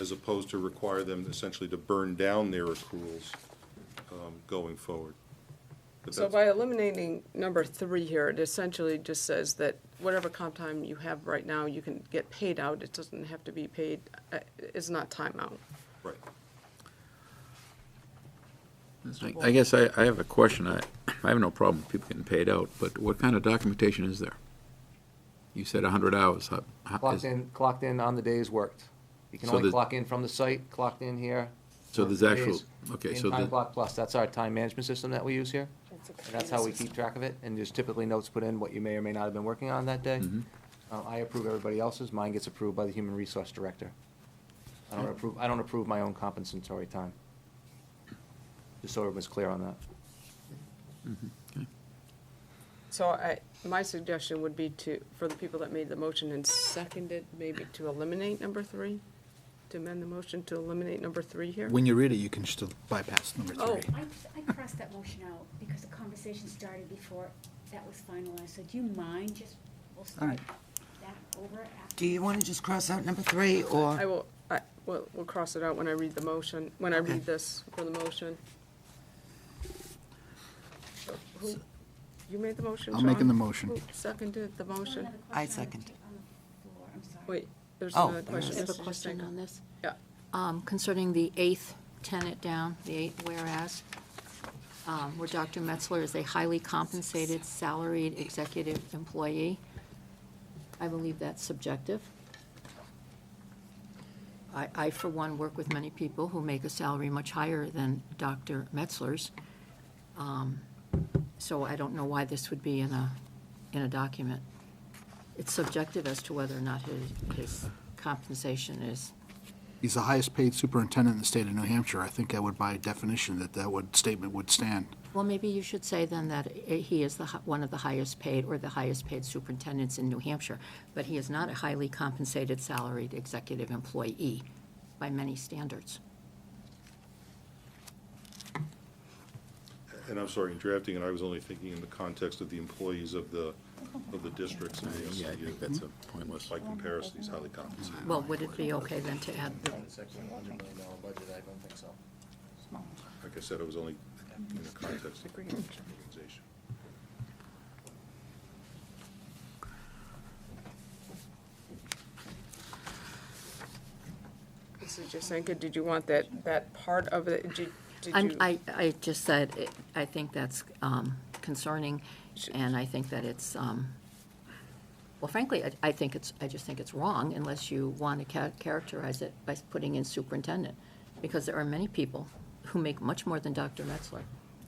as opposed to require them essentially to burn down their accruals going forward. But So that's- by eliminating number 3 here, it essentially just says that whatever comp time you have right now, you can get paid out. It doesn't have to be paid, it's not time out. Right. I guess I have a question. I have no problem with people getting paid out, but what kind of documentation is there? You said 100 hours. Clocked in on the days worked. You can So only there's- clock in from the site, clocked in here. So worked there's the actual, days. okay, In so Time the, Block Plus, that's our time management system that we use here. And that's how we keep track of it, and there's typically notes put in what you may or may not have been working on that day. Mhm. I approve everybody else's, mine gets approved by the Human Resource Director. I don't approve my own compensatory time. Just so everyone's clear on that. So my suggestion would be for the people that made the motion and seconded, maybe to eliminate number 3? To amend the motion to eliminate number 3 here? When you read it, you can just bypass number 3. Oh. I crossed that motion out because the conversation started before that was finalized, so do you mind we'll start right. that over after. Do you want to just cross out number 3, or? We'll cross it out when I read the motion, when I Okay. read this for the motion. So, you made the motion, I'm John? making the motion. Who seconded the motion? I second. Wait, there's Oh, another question. I have a Mr. question Jasenko. on this. Yeah. Concerning the 8th tenet down, the 8th whereas, where Dr. Metzler is a highly compensated, salaried executive employee. I believe that's subjective. I, for one, work with many people who make a salary much higher than Dr. Metzler's. So I don't know why this would be in a document. It's subjective as to whether or not his compensation is. He's the highest paid superintendent in the state of New Hampshire. I think that would, by definition, statement would stand. Well, maybe you should say then that he is one of the highest paid or the highest paid superintendents in New Hampshire, but he is not a highly compensated salaried executive employee by many standards. And I'm sorry, in drafting it, I was only thinking in the context of the employees of the districts and the Yeah, I SAU. think that's a pointless. By comparison, he's highly compensated. Well, would it be okay then to add the, $100 million budget, I don't think so. Like I said, it was only in the context of the organization. Mrs. Jasenko, did you want that part of it? Did you? I just said, I think that's concerning, and I think that it's, well, frankly, I just think it's wrong unless you want to characterize it by putting in superintendent, because there are many people who make much more than Dr. Metzler.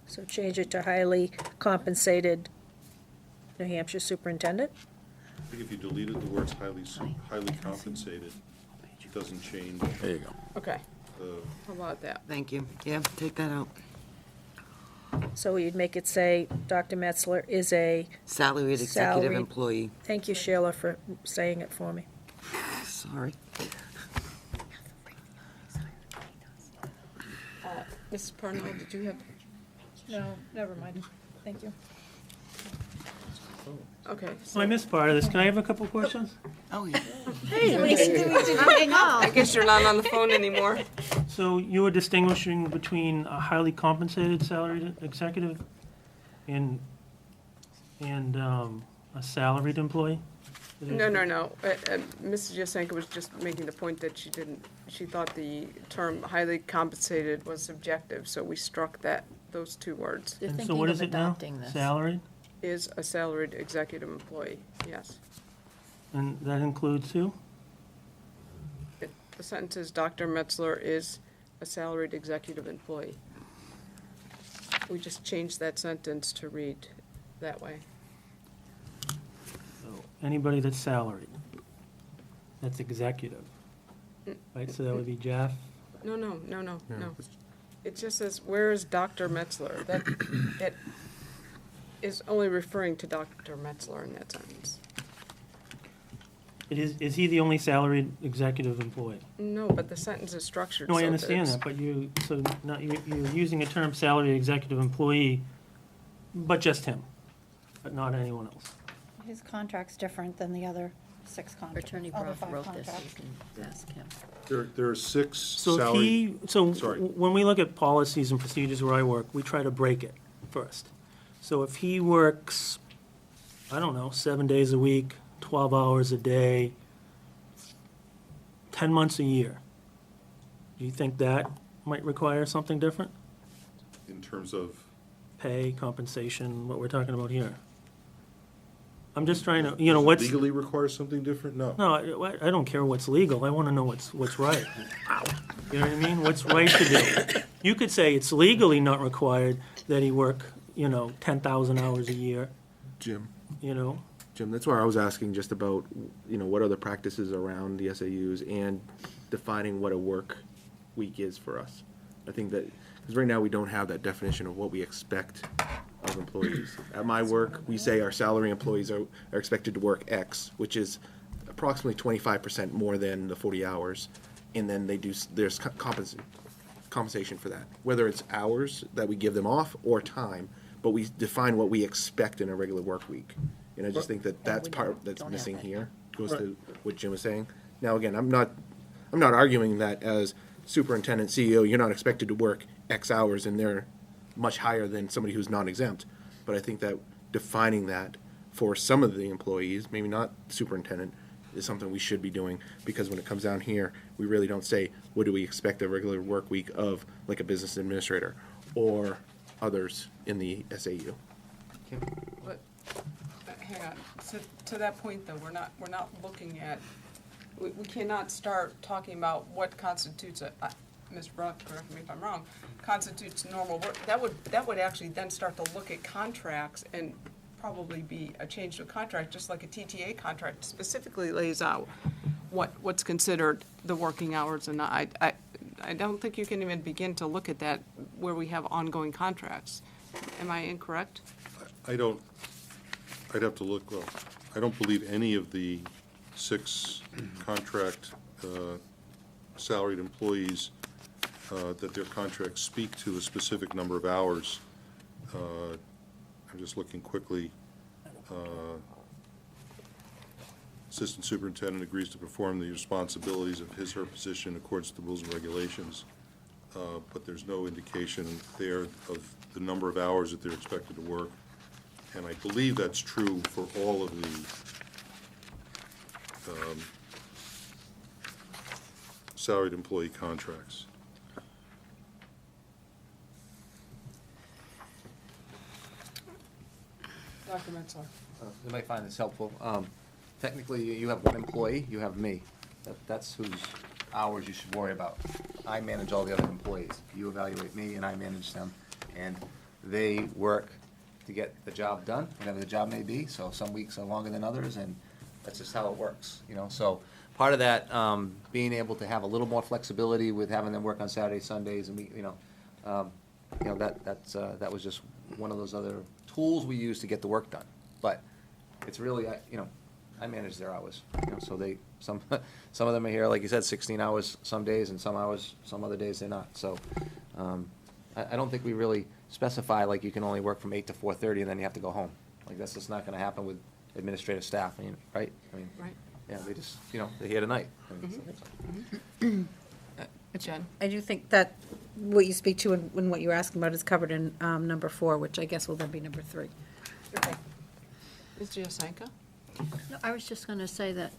So change it to highly compensated New Hampshire superintendent? I think if you deleted the words highly compensated, it doesn't change. There you go. Okay, the how about that? Thank you. Yeah, take that out. So you'd make it say, Dr. Metzler is a, Salaried executive Salaried. employee. thank you, Sheila, for saying it for me. Sorry. Mrs. Parnell, did you have? No, never mind. Thank you. Okay. So I missed part of this. Can I have a couple questions? Oh, yeah. I know. I guess you're not on the phone anymore. So you were distinguishing between a highly compensated salaried executive and a salaried employee? No. Mrs. Jasenko was just making the point that she thought the term highly compensated was subjective, so we struck those two words. They're And so thinking what of is it now? adopting this. Salaried? Is a salaried executive employee, yes. And that includes who? The sentence is Dr. Metzler is a salaried executive employee. We just changed that sentence to read that way. So anybody that's salaried, that's executive, right? So that would be Jeff? No. It just says, where is Dr. Metzler? That is only referring to Dr. Metzler in that sentence. Is he the only salaried executive employee? No, but the sentence is structured No, so I that understand it's- that, but you're using a term salaried executive employee, but just him, but not anyone else. His contract's different than the other 6 contracts. Attorney other Broth 5 wrote this, contracts. you can ask him. There are 6 So salary. Sorry. when we look at policies and procedures where I work, we try to break it first. So if he works, I don't know, 7 days a week, 12 hours a day, 10 months a year, do you think that might require something different? In terms of, Pay, compensation, what we're talking about here? I'm just trying to, does it what's, legally require something different? No. no, I don't care what's legal, I want to know what's right. You know what I mean? What's right to do? You could say it's legally not required that he work, 10,000 hours a year, Jim, Jim, that's why I was asking just about, what are the practices around the SAUs and defining what a work week is for us. I think that, because right now we don't have that definition of what we expect of employees. At my work, we say our salary employees are expected to work X, which is approximately 25% more than the 40 hours, and then there's compensation for that, whether it's hours that we give them off or time, but we define what we expect in a regular work week. And I just think that that's part that's don't have missing that. here. goes to what Jim was saying. Now, again, I'm not arguing that as superintendent, CEO, you're not expected to work X hours and they're much higher than somebody who's non-exempt. But I think that defining that for some of the employees, maybe not superintendent, is something we should be doing, because when it comes down here, we really don't say, what do we expect a regular work week of, like a business administrator or others in the SAU. But, hang on, to that point though, we're not looking at, we cannot start talking about what constitutes Ms. Brock, correct me if I'm wrong, constitutes normal work. That would actually then start to look at contracts and probably be a change to a contract, just like a TTA contract specifically lays out what's considered the working hours, and I don't think you can even begin to look at that where we have ongoing contracts. Am I incorrect? I'd have to look, well, I don't believe any of the 6 contract salaried employees that their contracts speak to a specific number of hours. I'm just looking quickly. Assistant superintendent agrees to perform the responsibilities of his/her position in accordance with the rules and regulations, but there's no indication there of the number of hours that they're expected to work. And I believe that's true for all of the salaried employee contracts. Dr. Metzler. You might find this helpful. Technically, you have one employee, you have me. That's whose hours you should worry about. I manage all the other employees. You evaluate me, and I manage them. And they work to get the job done, whatever the job may be. So some weeks are longer than others, and that's just how it works, you know. So part of that, being able to have a little more flexibility with having them work on Saturdays, Sundays, and that was just one of those other tools we use to get the work done. But it's really, I manage their hours, so some of them are here, like you said, 16 hours some days, and some other days they're not. So I don't think we really specify, like, you can only work from 8 to 4:30 and then you have to go home. Like, that's just not gonna happen with administrative staff, right? Right. Yeah, they just, they're here tonight. Jen? I do think that what you speak to and what you're asking about is covered in number 4, which I guess will then be number 3. Okay. Ms. Giasanka? No, I was just going to say that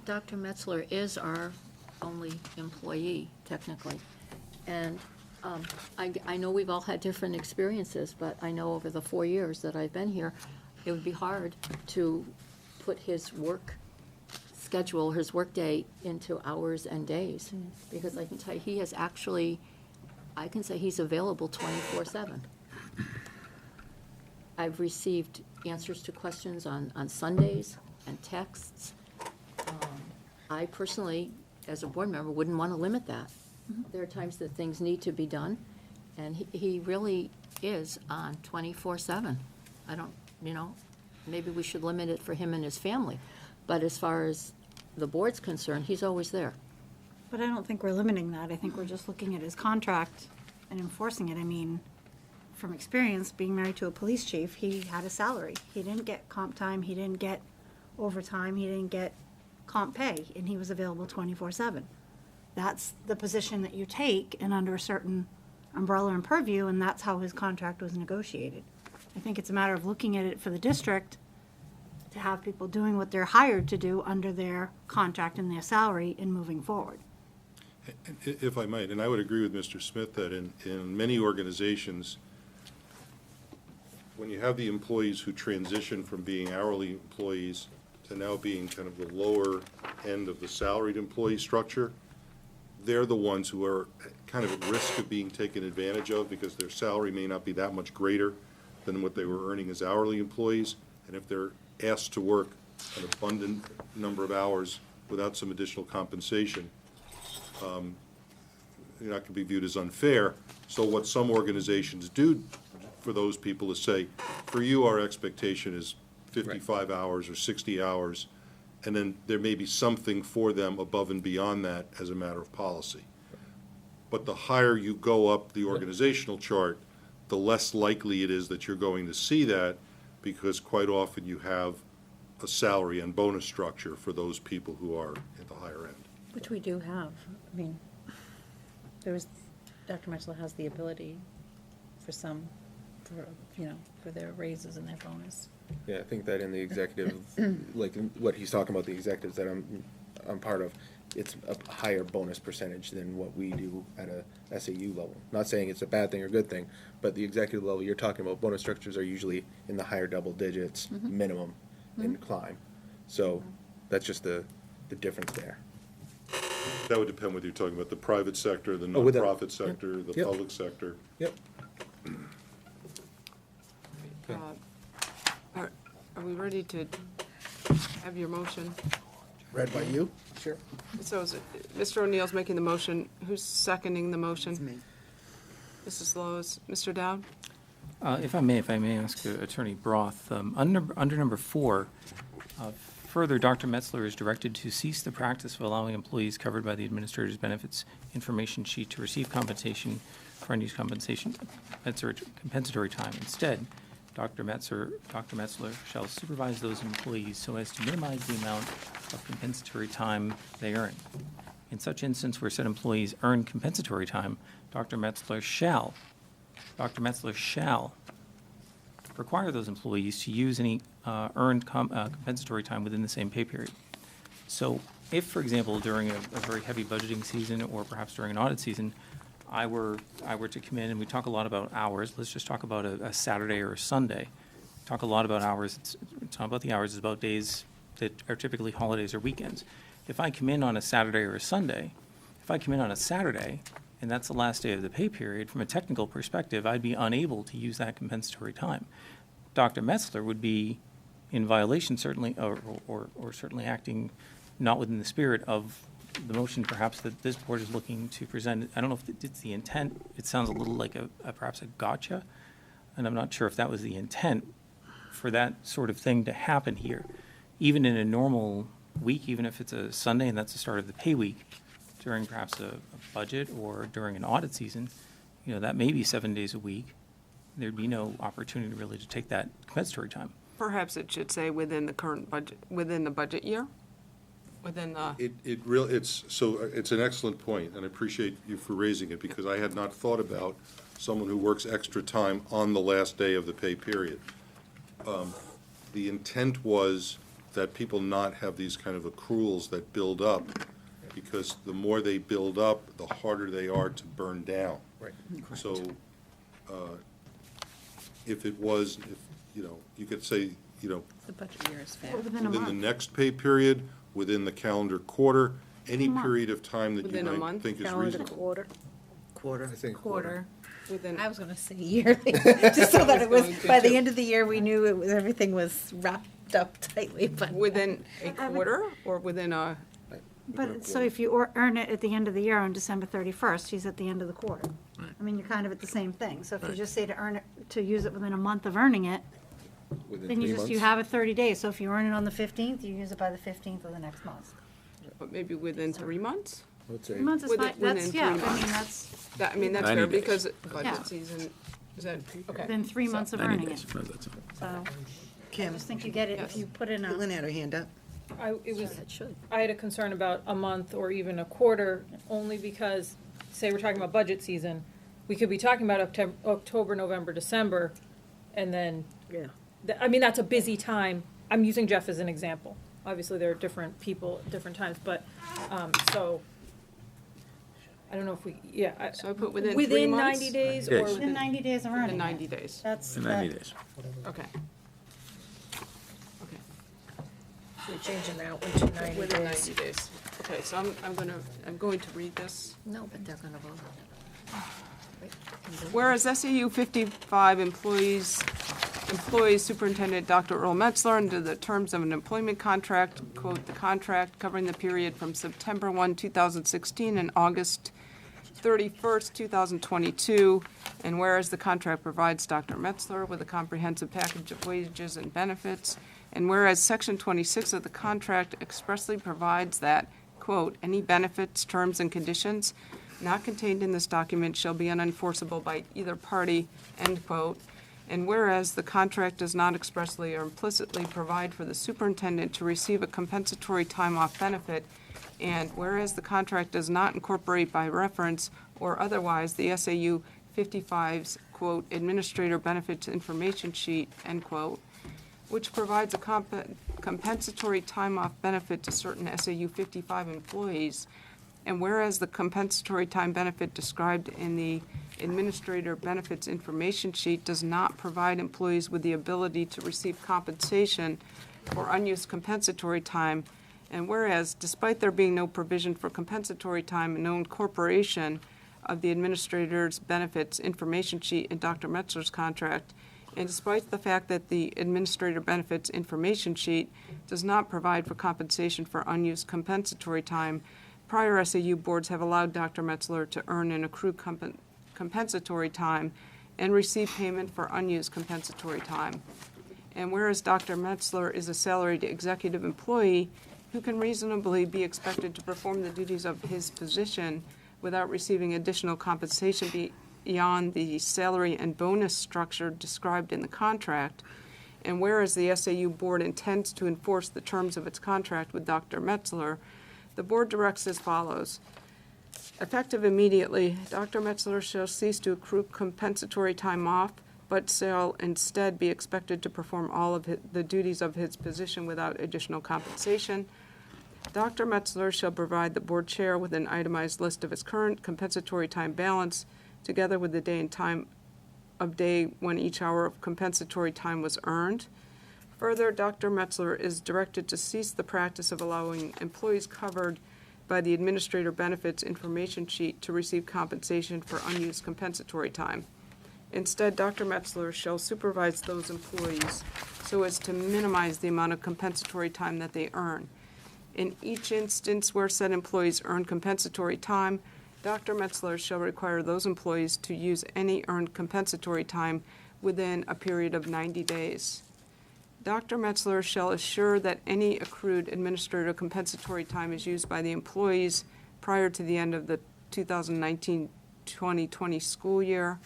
Dr. Metzler is our only employee, technically. And I know we've all had different experiences, but I know over the 4 years that I've been here, it would be hard to put his work schedule, his workday into hours and days. Because I can tell you, he has actually, I can say he's available 24/7. I've received answers to questions on Sundays and texts. I personally, as a board member, wouldn't want to limit that. There are times that things need to be done, and he really is on 24/7. I don't, maybe we should limit it for him and his family. But as far as the board's concerned, he's always there. But I don't think we're limiting that. I think we're just looking at his contract and enforcing it. I mean, from experience, being married to a police chief, he had a salary. He didn't get comp time, he didn't get overtime, he didn't get comp pay, and he was available 24/7. That's the position that you take and under a certain umbrella and purview, and that's how his contract was negotiated. I think it's a matter of looking at it for the district to have people doing what they're hired to do under their contract and their salary and moving forward. If I might, and I would agree with Mr. Smith that in many organizations, when you have the employees who transition from being hourly employees to now being kind of the lower end of the salaried employee structure, they're the ones who are kind of at risk of being taken advantage of because their salary may not be that much greater than what they were earning as hourly employees. And if they're asked to work an abundant number of hours without some additional compensation, you're not going to be viewed as unfair. So what some organizations do for those people is say, for you, our expectation is 55 hours or 60 hours, and then there may be something for them above and beyond that as a matter of policy. But the higher you go up the organizational chart, the less likely it is that you're going to see that, because quite often you have a salary and bonus structure for those people who are at the higher end. Which we do have. I mean, Dr. Metzler has the ability for some, for their raises and their bonus. Yeah, I think that in the executive, like what he's talking about, the executives that I'm part of, it's a higher bonus percentage than what we do at a SAU level. Not saying it's a bad thing or good thing, but the executive level you're talking about, bonus structures are usually in the higher double digits minimum in climb. So that's just the difference there. That would depend whether you're talking about the private sector, the Oh, with that- nonprofit sector, the Yep. public sector. Yep. Are we ready to have your motion? Read by you? Sure. So is it, Mr. O'Neill's making the motion. Who's seconding the motion? Me. Mrs. Lowe's. Mr. Dowd? If I may ask Attorney Broth, under number 4, further, Dr. Metzler is directed to cease the practice of allowing employees covered by the administrator's benefits information sheet to receive compensation for unused compensatory time. Instead, Dr. Metzler shall supervise those employees so as to minimize the amount of compensatory time they earn. In such instance where said employees earn compensatory time, Dr. Metzler shall require those employees to use any earned compensatory time within the same pay period. So if, for example, during a very heavy budgeting season or perhaps during an audit season, I were to come in, and we talk a lot about hours, let's just talk about a Saturday or a Sunday. Talk a lot about hours, it's not about the hours, it's about days that are typically holidays or weekends. If I come in on a Saturday or a Sunday, and that's the last day of the pay period, from a technical perspective, I'd be unable to use that compensatory time. Dr. Metzler would be in violation certainly, or certainly acting not within the spirit of the motion perhaps that this board is looking to present. I don't know if it's the intent. It sounds a little like perhaps a gotcha, and I'm not sure if that was the intent for that sort of thing to happen here. Even in a normal week, even if it's a Sunday and that's the start of the pay week, during perhaps a budget or during an audit season, that may be 7 days a week. There'd be no opportunity really to take that compensatory time. Perhaps it should say within the current budget, within the budget year? Within the, It's an excellent point, and I appreciate you for raising it, because I had not thought about someone who works extra time on the last day of the pay period. The intent was that people not have these kind of accruals that build up, because the more they build up, the harder they are to burn down. Right. So, if you could say, The budget year is fair. Within a within the month. next pay period, within the calendar quarter, any Month. period of time that you Within a might month? think is Calendar reasonable. quarter. Quarter. I think Quarter. within, I was gonna say yearly, just so that it was, by the end of the year, we knew everything was wrapped up tightly, but. within a quarter or within a, But, so if you earn it at the end of the year on December 31st, he's at the end of the quarter. I mean, you're kind of at the same thing. So if you just say to earn it, to use it within a month of earning it, within then 3 you months. have it 30 days. So if you earn it on the 15th, you use it by the 15th of the next month. but maybe within 3 months? I would say 3 months is Within- fine, that's, within yeah, 3 I mean, months. that's That's 90 fair, days. because Yeah. budget season, is that, okay. within 3 months of 90 earning days. it. No, that's all. So I Kim, just think you get it if you put in Lynn a, had her hand up. I had a concern about a month or even a quarter, only because, say we're talking about budget season, we could be talking about October, November, December, and then, Yeah. I mean, that's a busy time. I'm using Jeff as an example. Obviously, there are different people at different times, but, so, I don't know if we, yeah. So I put within 3 Within months? 90 days Yes. or within within, 90 days of earning Within it. 90 days, That's, In 90 days. okay. Okay, We're changing that one to 90 within days. 90 days. Okay, so I'm going to read this. No, but they're going to vote on it. Whereas SAU 55 employees Superintendent Dr. Earl Metzler, under the terms of an employment contract, quote, the contract covering the period from September 1, 2016 and August 31st, 2022, and whereas the contract provides Dr. Metzler with a comprehensive package of wages and benefits, and whereas Section 26 of the contract expressly provides that, quote, any benefits, terms, and conditions not contained in this document shall be unenforceable by either party, end quote. And whereas the contract does not expressly or implicitly provide for the superintendent to receive a compensatory time off benefit, and whereas the contract does not incorporate by reference or otherwise the SAU 55's, quote, administrator benefits information sheet, end quote, which provides a compensatory time off benefit to certain SAU 55 employees, and whereas the compensatory time benefit described in the administrator benefits information sheet does not provide employees with the ability to receive compensation for unused compensatory time, and whereas, despite there being no provision for compensatory time and no incorporation of the administrator's benefits information sheet in Dr. Metzler's contract, and despite the fact that the administrator benefits information sheet does not provide for compensation for unused compensatory time, prior SAU boards have allowed Dr. Metzler to earn and accrue compensatory time and receive payment for unused compensatory time. And whereas Dr. Metzler is a salaried executive employee who can reasonably be expected to perform the duties of his position without receiving additional compensation beyond the salary and bonus structure described in the contract, and whereas the SAU board intends to enforce the terms of its contract with Dr. Metzler, the board directs as follows. Effective immediately, Dr. Metzler shall cease to accrue compensatory time off, but shall instead be expected to perform all of the duties of his position without additional compensation. Dr. Metzler shall provide the board chair with an itemized list of his current compensatory time balance, together with the day and time of day when each hour of compensatory time was earned. Further, Dr. Metzler is directed to cease the practice of allowing employees covered by the administrator benefits information sheet to receive compensation for unused compensatory time. Instead, Dr. Metzler shall supervise those employees so as to minimize the amount of compensatory time that they earn. In each instance where said employees earn compensatory time, Dr. Metzler shall require those employees to use any earned compensatory time within a period of 90 days. Dr. Metzler shall assure that any accrued administrative compensatory time is used by the employees prior to the end of the 2019-2020 school year.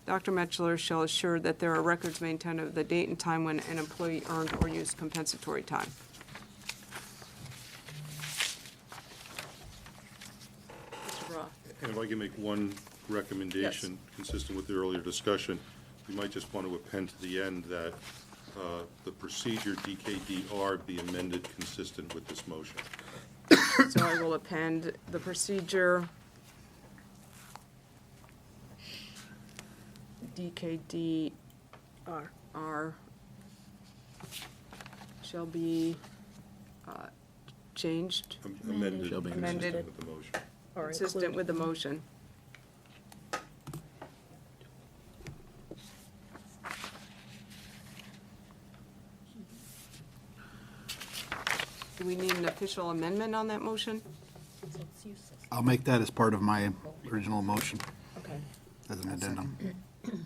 Dr. Metzler shall assure that there are records maintained of the date and time when an employee earned or used compensatory time. Mr. Roth. And if I can make one recommendation consistent with the earlier discussion, we might just want to append to the end that the procedure DKDR be amended consistent with this motion. So I will append the procedure DKDR shall be changed, Amended. Shall be amended, Consistent with the motion. Or consistent include. with the motion. Do we need an official amendment on that motion? I'll make that as part of my original motion Okay. as an addendum.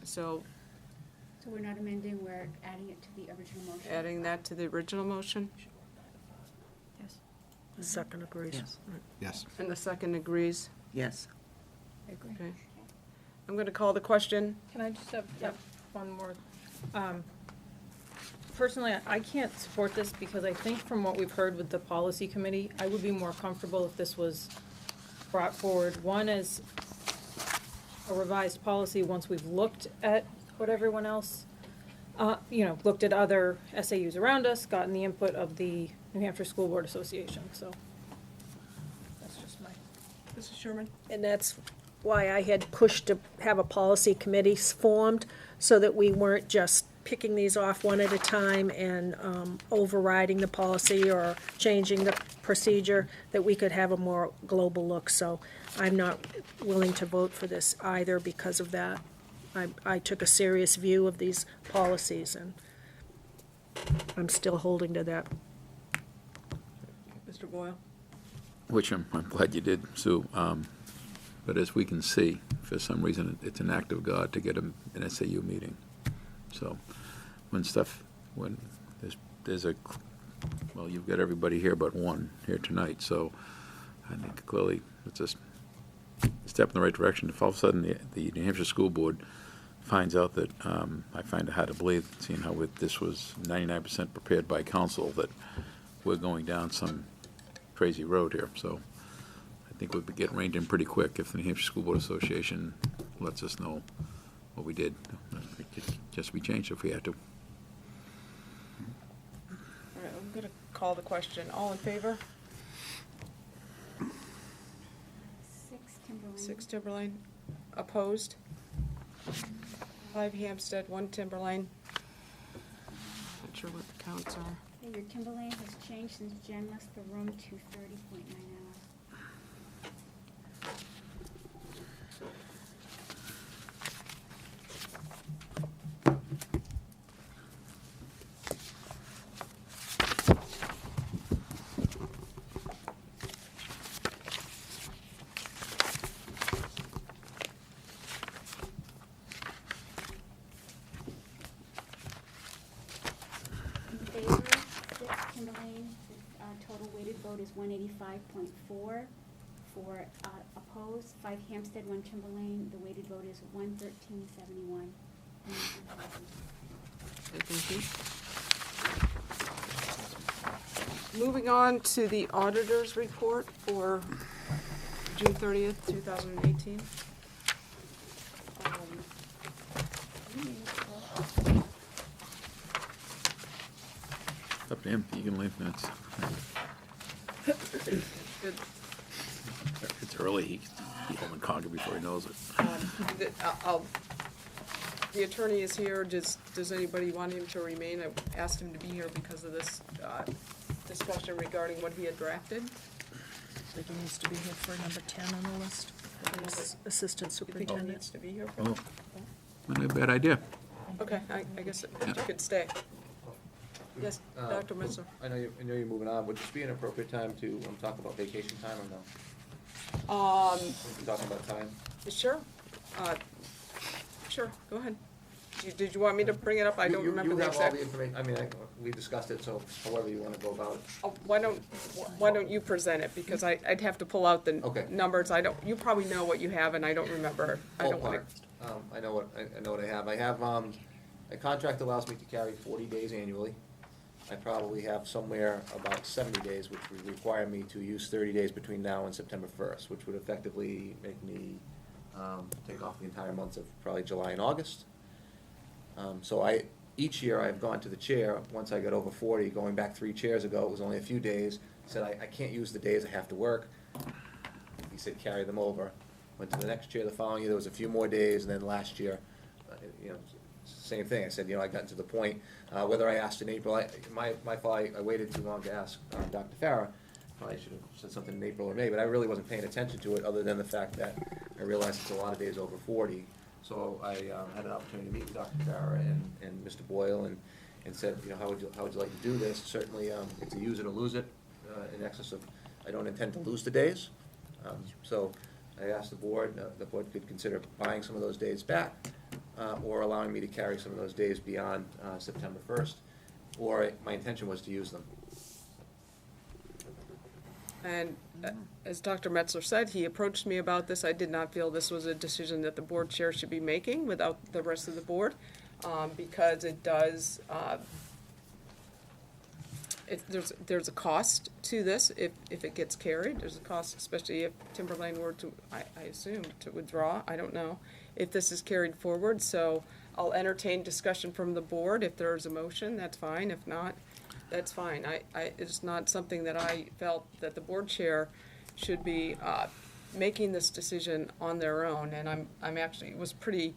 So So we're not amending, we're adding it to the original motion. adding that to the original motion, The second agrees. Yes. Yes. and the second agrees. Yes. Okay. I'm going to call the question. Can I just have one more? Personally, I can't support this because I think from what we've heard with the policy committee, I would be more comfortable if this was brought forward, one, as a revised policy once we've looked at what everyone else, looked at other SAUs around us, gotten the input of the New Hampshire School Board Association, so that's just my. Mrs. Sherman? And that's why I had pushed to have a policy committee formed, so that we weren't just picking these off one at a time and overriding the policy or changing the procedure, that we could have a more global look. So I'm not willing to vote for this either because of that. I took a serious view of these policies, and I'm still holding to that. Mr. Boyle? Which I'm glad you did, Sue. But as we can see, for some reason, it's an act of God to get an SAU meeting. So when there's well, you've got everybody here but one here tonight, so I think clearly it's a step in the right direction. If all of a sudden the New Hampshire School Board finds out that, I find it hard to believe, seeing how this was 99% prepared by council, that we're going down some crazy road here. So I think we'll be getting reined in pretty quick if the New Hampshire School Board Association lets us know what we did. It could just be changed if we had to. All right, I'm gonna call the question. All in favor? 6 Timberlane. 6 Timberlane. Opposed? 5 Hampstead, 1 Timberlane. Not sure what the counts are. Okay, your Timberlane has changed since Jen left the room to 30.9 hours. In favor, 6 Timberlane, the total weighted vote is 185.4. For opposed, 5 Hampstead, 1 Timberlane, the weighted vote is 113.71. Okay, thank you. Moving on to the auditor's report for June 30th, 2018. It's up to him. You can leave. That's, Good. it's early. He's holding Concord before he knows it. The attorney is here. Does anybody want him to remain? I asked him to be here because of this discussion regarding what he had drafted. So he needs to be here for number 10 on the list, for this assistant You think he superintendent. needs to be here for Oh, that? not a bad idea. Okay, I guess you could stay. Yes, Dr. Metzler. I know you're moving on. Would this be an appropriate time to talk about vacation time or no? Talking about time? Sure. Sure, go ahead. Did you want me to bring it up? I don't remember the You have all exact. the information, I mean, we discussed it, so however you want to go about it. Oh, why don't you present it, because I'd have to pull out the Okay. numbers. You probably know what you have, and I don't remember. I don't wanna. Ballpark. I know what I have. I have, a contract allows me to carry 40 days annually. I probably have somewhere about 70 days, which would require me to use 30 days between now and September 1st, which would effectively make me take off the entire months of probably July and August. So each year I've gone to the chair, once I got over 40, going back 3 chairs ago, it was only a few days, said I can't use the days I have to work. He said carry them over. Went to the next chair the following year, there was a few more days, and then last year, same thing. I said, I got to the point, whether I asked in April, my fault, I waited too long to ask Dr. Farah. Probably should have said something in April or May, but I really wasn't paying attention to it, other than the fact that I realized it's a lot of days over 40. So I had an opportunity to meet with Dr. Farah and Mr. Boyle and said, how would you like to do this? Certainly, it's a use it or lose it, in excess of, I don't intend to lose the days. So I asked the board could consider buying some of those days back, or allowing me to carry some of those days beyond September 1st, or my intention was to use them. And as Dr. Metzler said, he approached me about this. I did not feel this was a decision that the board chair should be making without the rest of the board, because it does, there's a cost to this if it gets carried. There's a cost, especially if Timberlane were to, I assume, to withdraw. I don't know if this is carried forward. So I'll entertain discussion from the board. If there's a motion, that's fine. If not, that's fine. It's not something that I felt that the board chair should be making this decision on their own. And I'm actually was pretty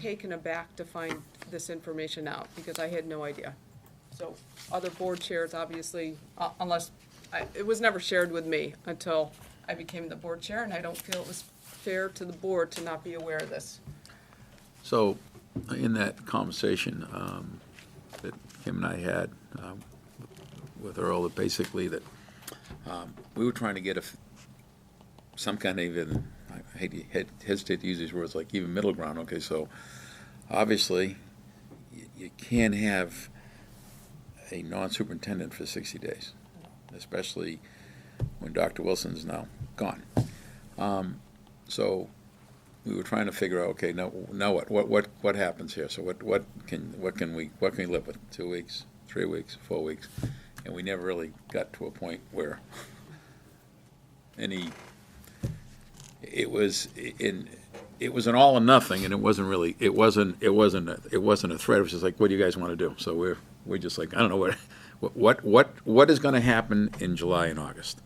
taken aback to find this information out, because I had no idea. So other board chairs, obviously, it was never shared with me until I became the board chair, and I don't feel it was fair to the board to not be aware of this. So, in that conversation that Kim and I had with Earl, that basically that we were trying to get some kind of even, I hesitate to use these words, like even middle ground. Okay, so obviously you can't have a non-superintendent for 60 days, especially when Dr. Wilson's now gone. So we were trying to figure out, okay, now what happens here? So what can we live with? 2 weeks, 3 weeks, 4 weeks? And we never really got to a point where it was an all or nothing, and it wasn't a threat. It was just like, what do you guys want to do? So we're just like, I don't know what is going to happen in July and August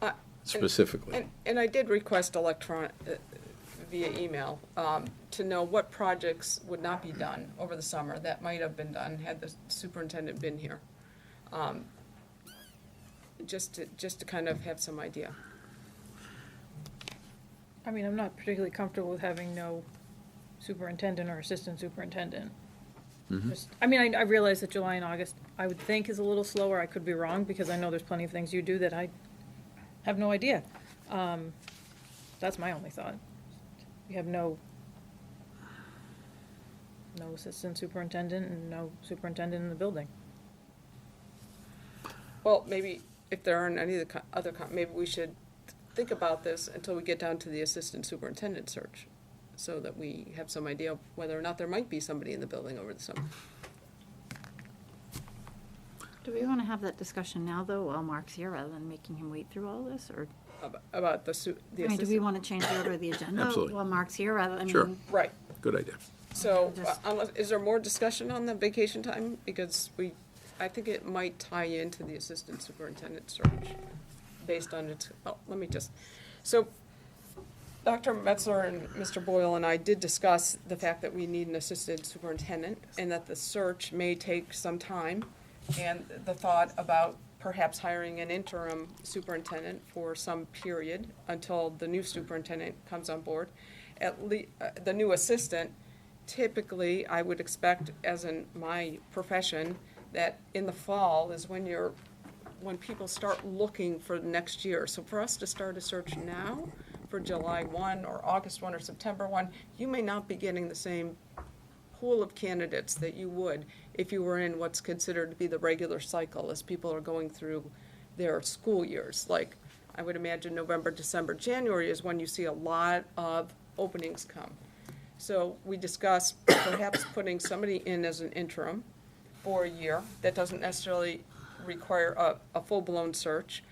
specifically. And I did request via email to know what projects would not be done over the summer that might have been done had the superintendent been here. Just to kind of have some idea. I mean, I'm not particularly comfortable with having no superintendent or assistant superintendent. I mean, I realize that July and August, I would think, is a little slower. I could be wrong, because I know there's plenty of things you do that I have no idea. That's my only thought. We have no assistant superintendent and no superintendent in the building. Well, maybe if there aren't any of the other, maybe we should think about this until we get down to the assistant superintendent search, so that we have some idea of whether or not there might be somebody in the building over the summer. Do we want to have that discussion now, though, while Mark's here, rather than making him wait through all this, or? About the I mean, do we assistant? want to change the order of the agenda Absolutely. while Mark's here, rather, I Sure. mean? Right. Good idea. So, Just- is there more discussion on the vacation time? Because I think it might tie into the assistant superintendent search, based on its, so Dr. Metzler and Mr. Boyle and I did discuss the fact that we need an assistant superintendent, and that the search may take some time, and the thought about perhaps hiring an interim superintendent for some period until the new superintendent comes on board. The new assistant, typically, I would expect, as in my profession, that in the fall is when people start looking for the next year. So for us to start a search now for July 1 or August 1 or September 1, you may not be getting the same pool of candidates that you would if you were in what's considered to be the regular cycle as people are going through their school years. Like, I would imagine November, December, January is when you see a lot of openings come. So we discussed perhaps putting somebody in as an interim for a year. That doesn't necessarily require a full-blown search.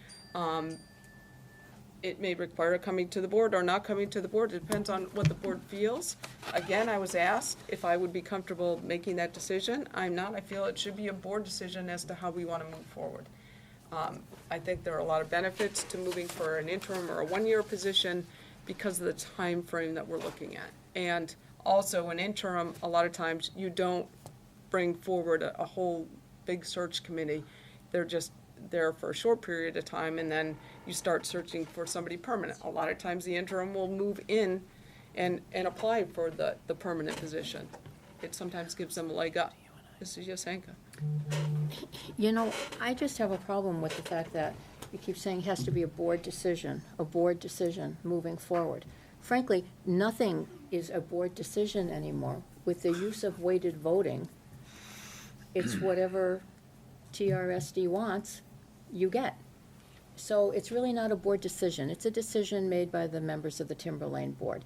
It may require coming to the board or not coming to the board. It depends on what the board feels. Again, I was asked if I would be comfortable making that decision. I'm not. I feel it should be a board decision as to how we want to move forward. I think there are a lot of benefits to moving for an interim or a one-year position because of the time frame that we're looking at. And also, an interim, a lot of times, you don't bring forward a whole big search committee. They're just there for a short period of time, and then you start searching for somebody permanent. A lot of times the interim will move in and apply for the permanent position. It sometimes gives them a leg up. Mrs. Yasenka. You know, I just have a problem with the fact that you keep saying it has to be a board decision moving forward. Frankly, nothing is a board decision anymore. With the use of weighted voting, it's whatever TRSD wants, you get. So it's really not a board decision. It's a decision made by the members of the Timberlane Board.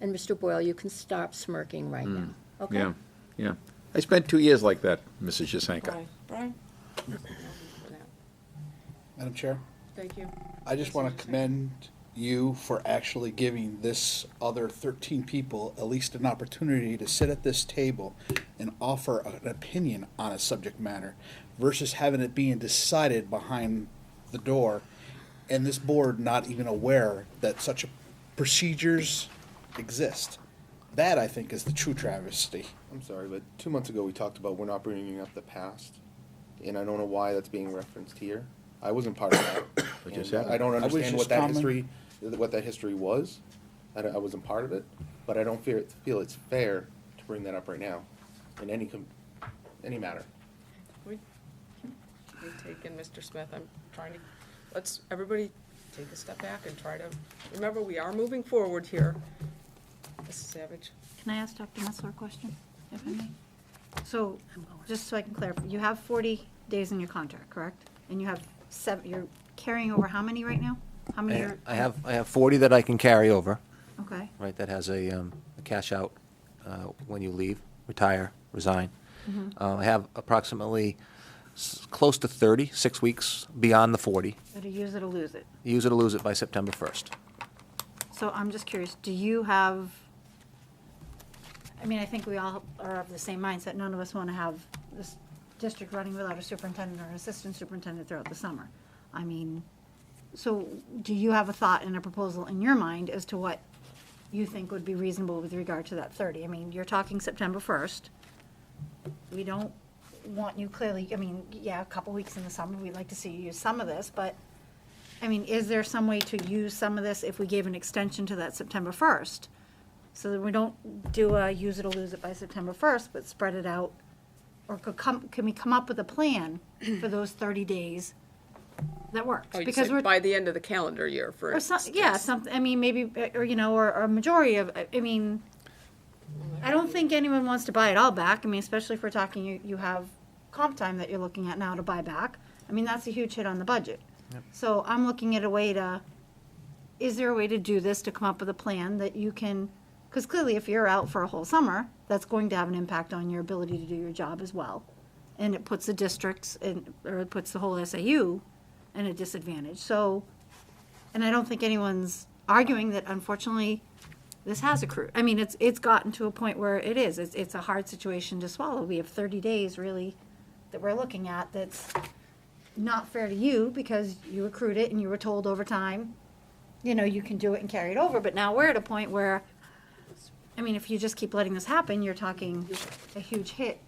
And Mr. Boyle, you can stop smirking right now, okay? Yeah. I spent 2 years like that, Mrs. Yasenka. Brian? Madam Chair, Thank you. I just want to commend you for actually giving this other 13 people at least an opportunity to sit at this table and offer an opinion on a subject matter versus having it being decided behind the door and this board not even aware that such procedures exist. That, I think, is the true travesty. I'm sorry, but 2 months ago, we talked about we're not bringing up the past, and I don't know why that's being referenced here. I wasn't part of that. What just and happened? I don't I was understand just what that history was. I wasn't part of it, but I don't feel it's fair to bring that up right now in any matter. We take in Mr. Smith. I'm trying to, let's everybody take a step back and try to, remember, we are moving forward here. Mrs. Savage. Can I ask Dr. Metzler a question, if I may? So, just so I can clarify, you have 40 days in your contract, correct? And you have you're carrying over how many right now? How many are? I have 40 that I can carry over, Okay, right, that has a cash out when you leave, retire, resign. I have approximately close to 30, 6 weeks beyond the 40. So to use it or lose it. Use it or lose it by September 1st. So I'm just curious, do you have, I mean, I think we all are of the same mindset. None of us want to have this district running without a superintendent or an assistant superintendent throughout the summer. I mean, so do you have a thought and a proposal in your mind as to what you think would be reasonable with regard to that 30? I mean, you're talking September 1st. We don't want you clearly, I mean, yeah, a couple weeks in the summer, we'd like to see you use some of this, but, I mean, is there some way to use some of this if we gave an extension to that September 1st? So that we don't do a use it or lose it by September 1st, but spread it out? Or can we come up with a plan for those 30 days that works? Oh, you Because said we're by the end of the calendar year, for or some, instance. yeah, something, I mean, maybe, or, you know, or a majority of, I mean, I don't think anyone wants to buy it all back. I mean, especially if we're talking, you have comp time that you're looking at now to buy back. I mean, that's a huge hit on the budget. So I'm looking at a way to, is there a way to do this, to come up with a plan that you can, because clearly if you're out for a whole summer, that's going to have an impact on your ability to do your job as well. And it puts the districts in, or it puts the whole SAU in a disadvantage. So, and I don't think anyone's arguing that unfortunately this has accrued. I mean, it's gotten to a point where it is. It's a hard situation to swallow. We have 30 days really that we're looking at that's not fair to you because you accrued it and you were told over time, you know, you can do it and carry it over. But now we're at a point where, I mean, if you just keep letting this happen, you're talking a huge hit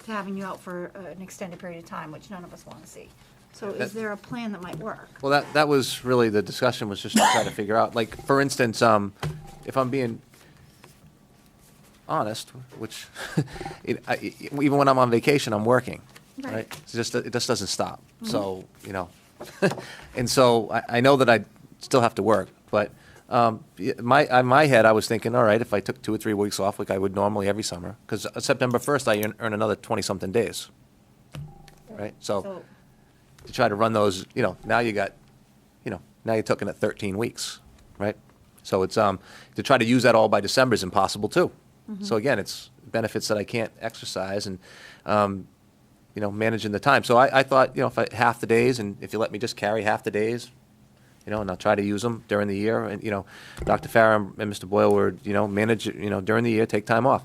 to having you out for an extended period of time, which none of us want to see. So is there a plan that might work? Well, that was really the discussion, was just to try to figure out, like, for instance, if I'm being honest, which, even when I'm on vacation, I'm working, right? It's just, it just doesn't stop. So, you know, and so I know that I still have to work, but in my head, I was thinking, all right, if I took 2 or 3 weeks off, like I would normally every summer, because September 1st, I earn another 20-something days, right? So to try to run those, you know, now you got, you know, now you're looking at 13 weeks, right? So it's, to try to use that all by December is impossible too. So again, it's benefits that I can't exercise and, you know, managing the time. So I thought, you know, if half the days, and if you let me just carry half the days, you know, and I'll try to use them during the year. And, you know, Dr. Farah and Mr. Boyle were, you know, manage, you know, during the year, take time off.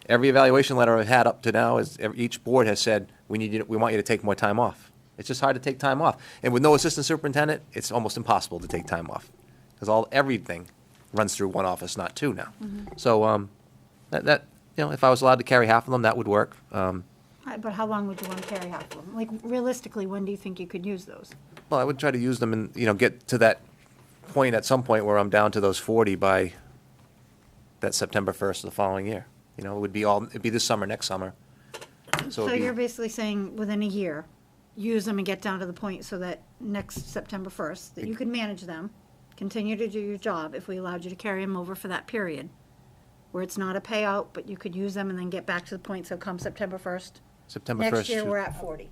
Every evaluation letter I've had up to now is, each board has said, we want you to take more time off. It's just hard to take time off. And with no assistant superintendent, it's almost impossible to take time off. Because everything runs through one office, not two now. So, that, you know, if I was allowed to carry half of them, that would work. But how long would you want to carry half of them? Like, realistically, when do you think you could use those? Well, I would try to use them and, you know, get to that point at some point where I'm down to those 40 by that September 1st of the following year. You know, it'd be this summer, next summer. So you're basically saying within a year, use them and get down to the point so that next September 1st, that you could manage them, continue to do your job if we allowed you to carry them over for that period, where it's not a payout, but you could use them and then get back to the point, so come September 1st. September 1st. Next year, we're at 40.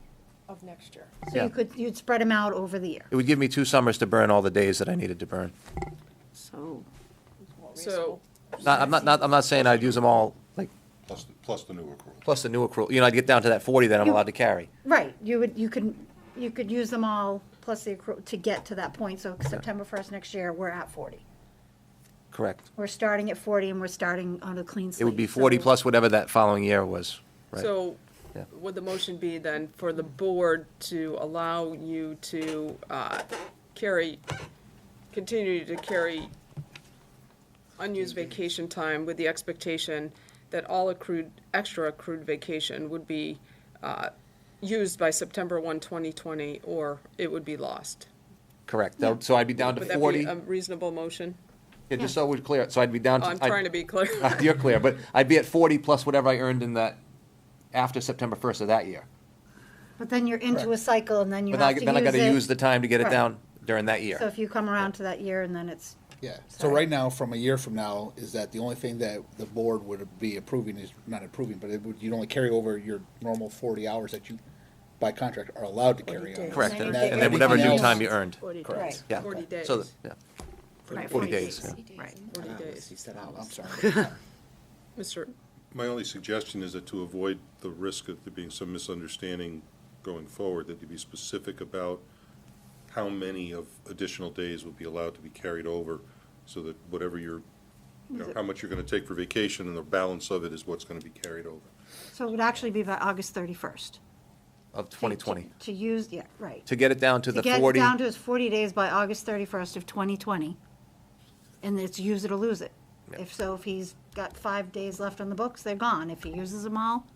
Of next year. So you'd spread them out over the year. It would give me 2 summers to burn all the days that I needed to burn. So, I'm not saying I'd use them all, like, Plus the new accrual. plus the new accrual. You know, I'd get down to that 40 that I'm allowed to carry. right, you could use them all plus the accrual to get to that point, so September 1st next year, we're at 40. Correct. We're starting at 40 and we're starting on a clean slate. It would be 40 so- plus whatever that following year was, right? So, Yeah. would the motion be then for the board to allow you to continue to carry unused vacation time with the expectation that all extra accrued vacation would be used by September 1, 2020, or it would be lost? Correct. So I'd be down to Would that 40. be a reasonable motion? Yeah, just so we're clear. So I'd be down to. I'm trying to be clear. You're clear, but I'd be at 40 plus whatever I earned in that, after September 1st of that year. But then you're into a cycle and then you But have to use it. then I gotta use the time to get it Right. down during that So year. if you come around to that year and then it's, Yeah, so right now, from a year from now, is that the only thing that the board would be approving is, not approving, but you'd only carry over your normal 40 hours that you, by contract, are allowed to carry on. Correct, And and then and then whatever everything new else- time you earned. 40 Right. days. Yeah. 40 days. So, yeah, right, 40 days, yeah. Right. 40 days. I'm sorry. Mr. My only suggestion is that to avoid the risk of there being some misunderstanding going forward, that you be specific about how many of additional days will be allowed to be carried over, so that whatever how much you're going to take for vacation and the balance of it is what's going to be carried over. So it would actually be by August 31st. Of 2020. To use, yeah, right. To get it down to the 40. To get it down to its 40 days by August 31st of 2020, and it's use it or lose it. Yeah. If he's got 5 days left on the books, they're gone. If he uses them all,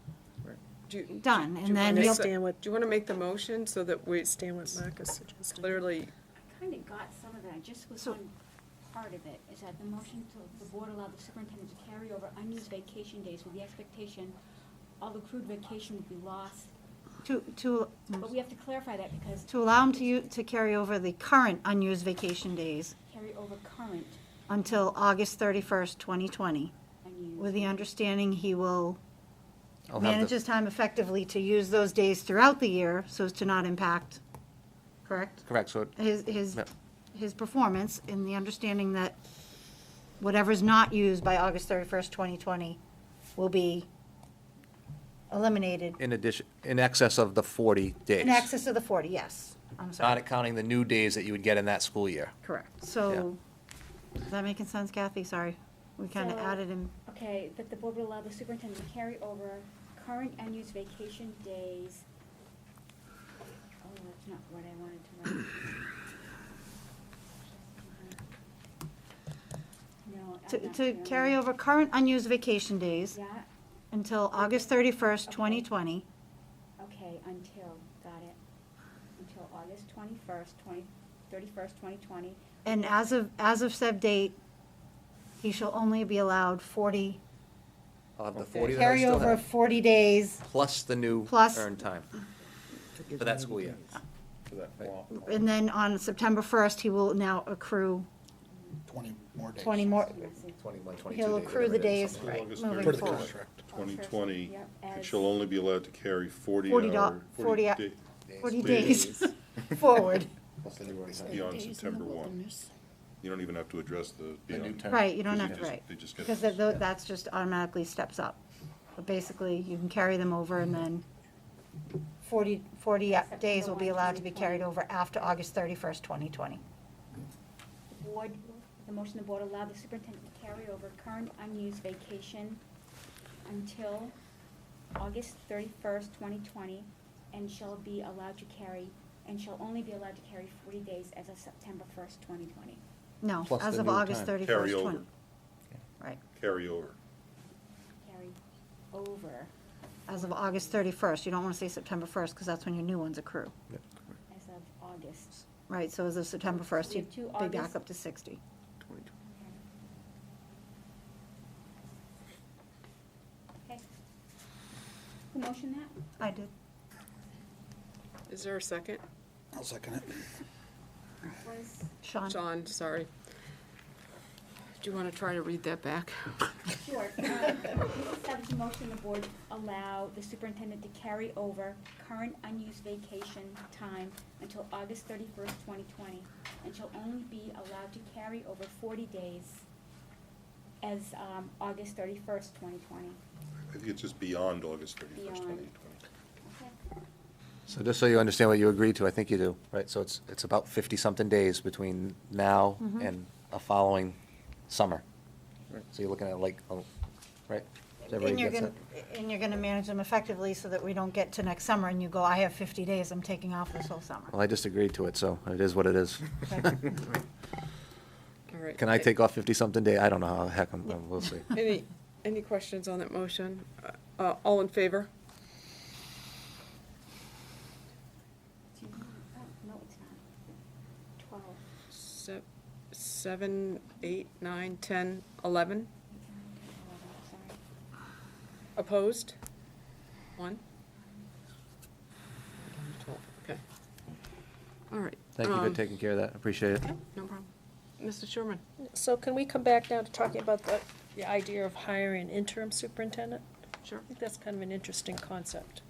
done, and then he'll. Do you want to make the motion so that we Stand what Marcus suggested. clearly, Kind of got some of that, just with one part of it, is that the motion to the board allow the superintendent to carry over unused vacation days with the expectation all accrued vacation would be lost. But we have to clarify that because. To allow him to carry over the current unused vacation days Carry over current until August 31st, 2020, unused. with the understanding he will I'll have manage the- his time effectively to use those days throughout the year so as to not impact, correct? Correct, so, Yep. His performance, in the understanding that whatever's not used by August 31st, 2020 will be eliminated. in addition, in excess of the 40 days. In excess of the 40, yes. I'm sorry. Not counting the new days that you would get in that school year. Correct. So, is that making sense, Kathy? Sorry. We kind of So- added in. Okay, that the board would allow the superintendent to carry over current unused vacation days. Oh, that's not what I wanted to write. No, I'm not To feeling carry it. over current unused vacation days Yeah, until August 31st, Okay. 2020. okay, got it. Until August 31st, 2020. And as of said date, he shall only be allowed 40, I'll have the 40 that I carry still over have, 40 days, plus the new Plus- earned time for that school year. For that fall. and then on September 1st, he will now accrue 20 more days. 20 more. 21, 22 He'll days, accrue the whatever it is, days, something right, like August moving 31st, forward. 2020, Yep, it as- shall only be allowed to carry 40 40 hour, 40 40 days 40 days forward. Plus the new earned time. beyond September 1. You don't even have to address the new beyond. term. Right, you don't Because have to, right. They just get. Because that's just automatically steps up. But basically, you can carry them over and then 40 days will be allowed to be carried over after August 31st, 2020. Board, the motion the board allow the superintendent to carry over current unused vacation until August 31st, 2020, and shall only be allowed to carry 40 days as of September 1st, 2020. No, Plus as the of new August time. 31st, Carry 20. over. Right, Carry over. Carry over as of August 31st. You don't want to say September 1st because that's when your new ones accrue. as of August. Right, so as of September 1st, We have he'd two be back August- up to 60. Okay. Who motioned that? I did. is there a second? I'll second it. Was, Sean? Sean, sorry. Do you want to try to read that back? sure. Mrs. Stubbs motion the board allow the superintendent to carry over current unused vacation time until August 31st, 2020, and shall only be allowed to carry over 40 days as August 31st, 2020. I think it's just beyond August 31st, Beyond. 2020. Okay. So just so you understand what you agreed to, I think you do, right? So it's about 50-something days between now and a following summer. So you're looking at like, right? Does everybody And you're get gonna, that? and you're gonna manage them effectively so that we don't get to next summer and you go, I have 50 days, I'm taking off this whole summer. Well, I just agreed to it, so it is what it is. Okay. All right. Can I take off 50-something day? I don't know how the heck we'll see. Any questions on that motion? All in favor? Do you- oh, no, it's not. 12. 7, 8, 9, 10, 11. Sorry. Opposed? 1. Okay. All right. Thank you for taking care of that. Appreciate it. No problem. Mr. Sherman? So can we come back now to talking about the idea of hiring an interim superintendent? Sure. I think that's kind of an interesting concept.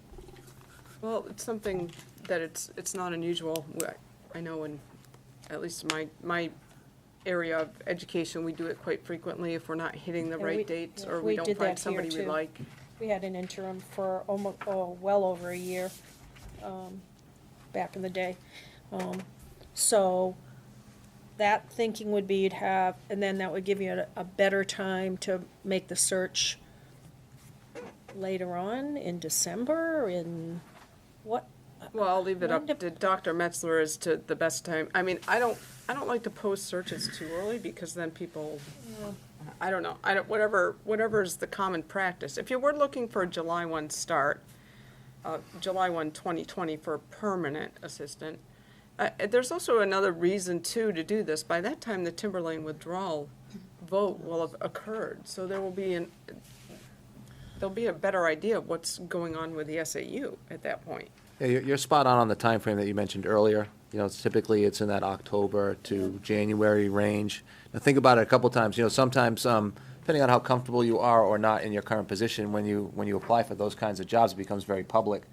Well, it's something that it's not unusual. I know in, at least my area of education, we do it quite frequently if we're not hitting the Yeah, right we- dates, yeah, or we we don't did find that here, somebody we too. like. We had an interim for almost, well over a year, back in the day. So that thinking would be you'd have, and then that would give you a better time to make the search later on in December, in what? Well, I'll leave it When up to Dr. Metzler as to the best time. I mean, I don't like to post searches too early, because then people, I don't know, whatever is the common practice. If you were looking for a July 1 start, July 1, 2020 for a permanent assistant, there's also another reason too to do this. By that time, the Timberlane withdrawal vote will have occurred, so there'll be a better idea of what's going on with the SAU at that point. Yeah, you're spot on the time frame that you mentioned earlier. You know, typically it's in that October to January range. Now, think about it a couple times. You know, sometimes, depending on how comfortable you are or not in your current position, when you apply for those kinds of jobs, it becomes very public.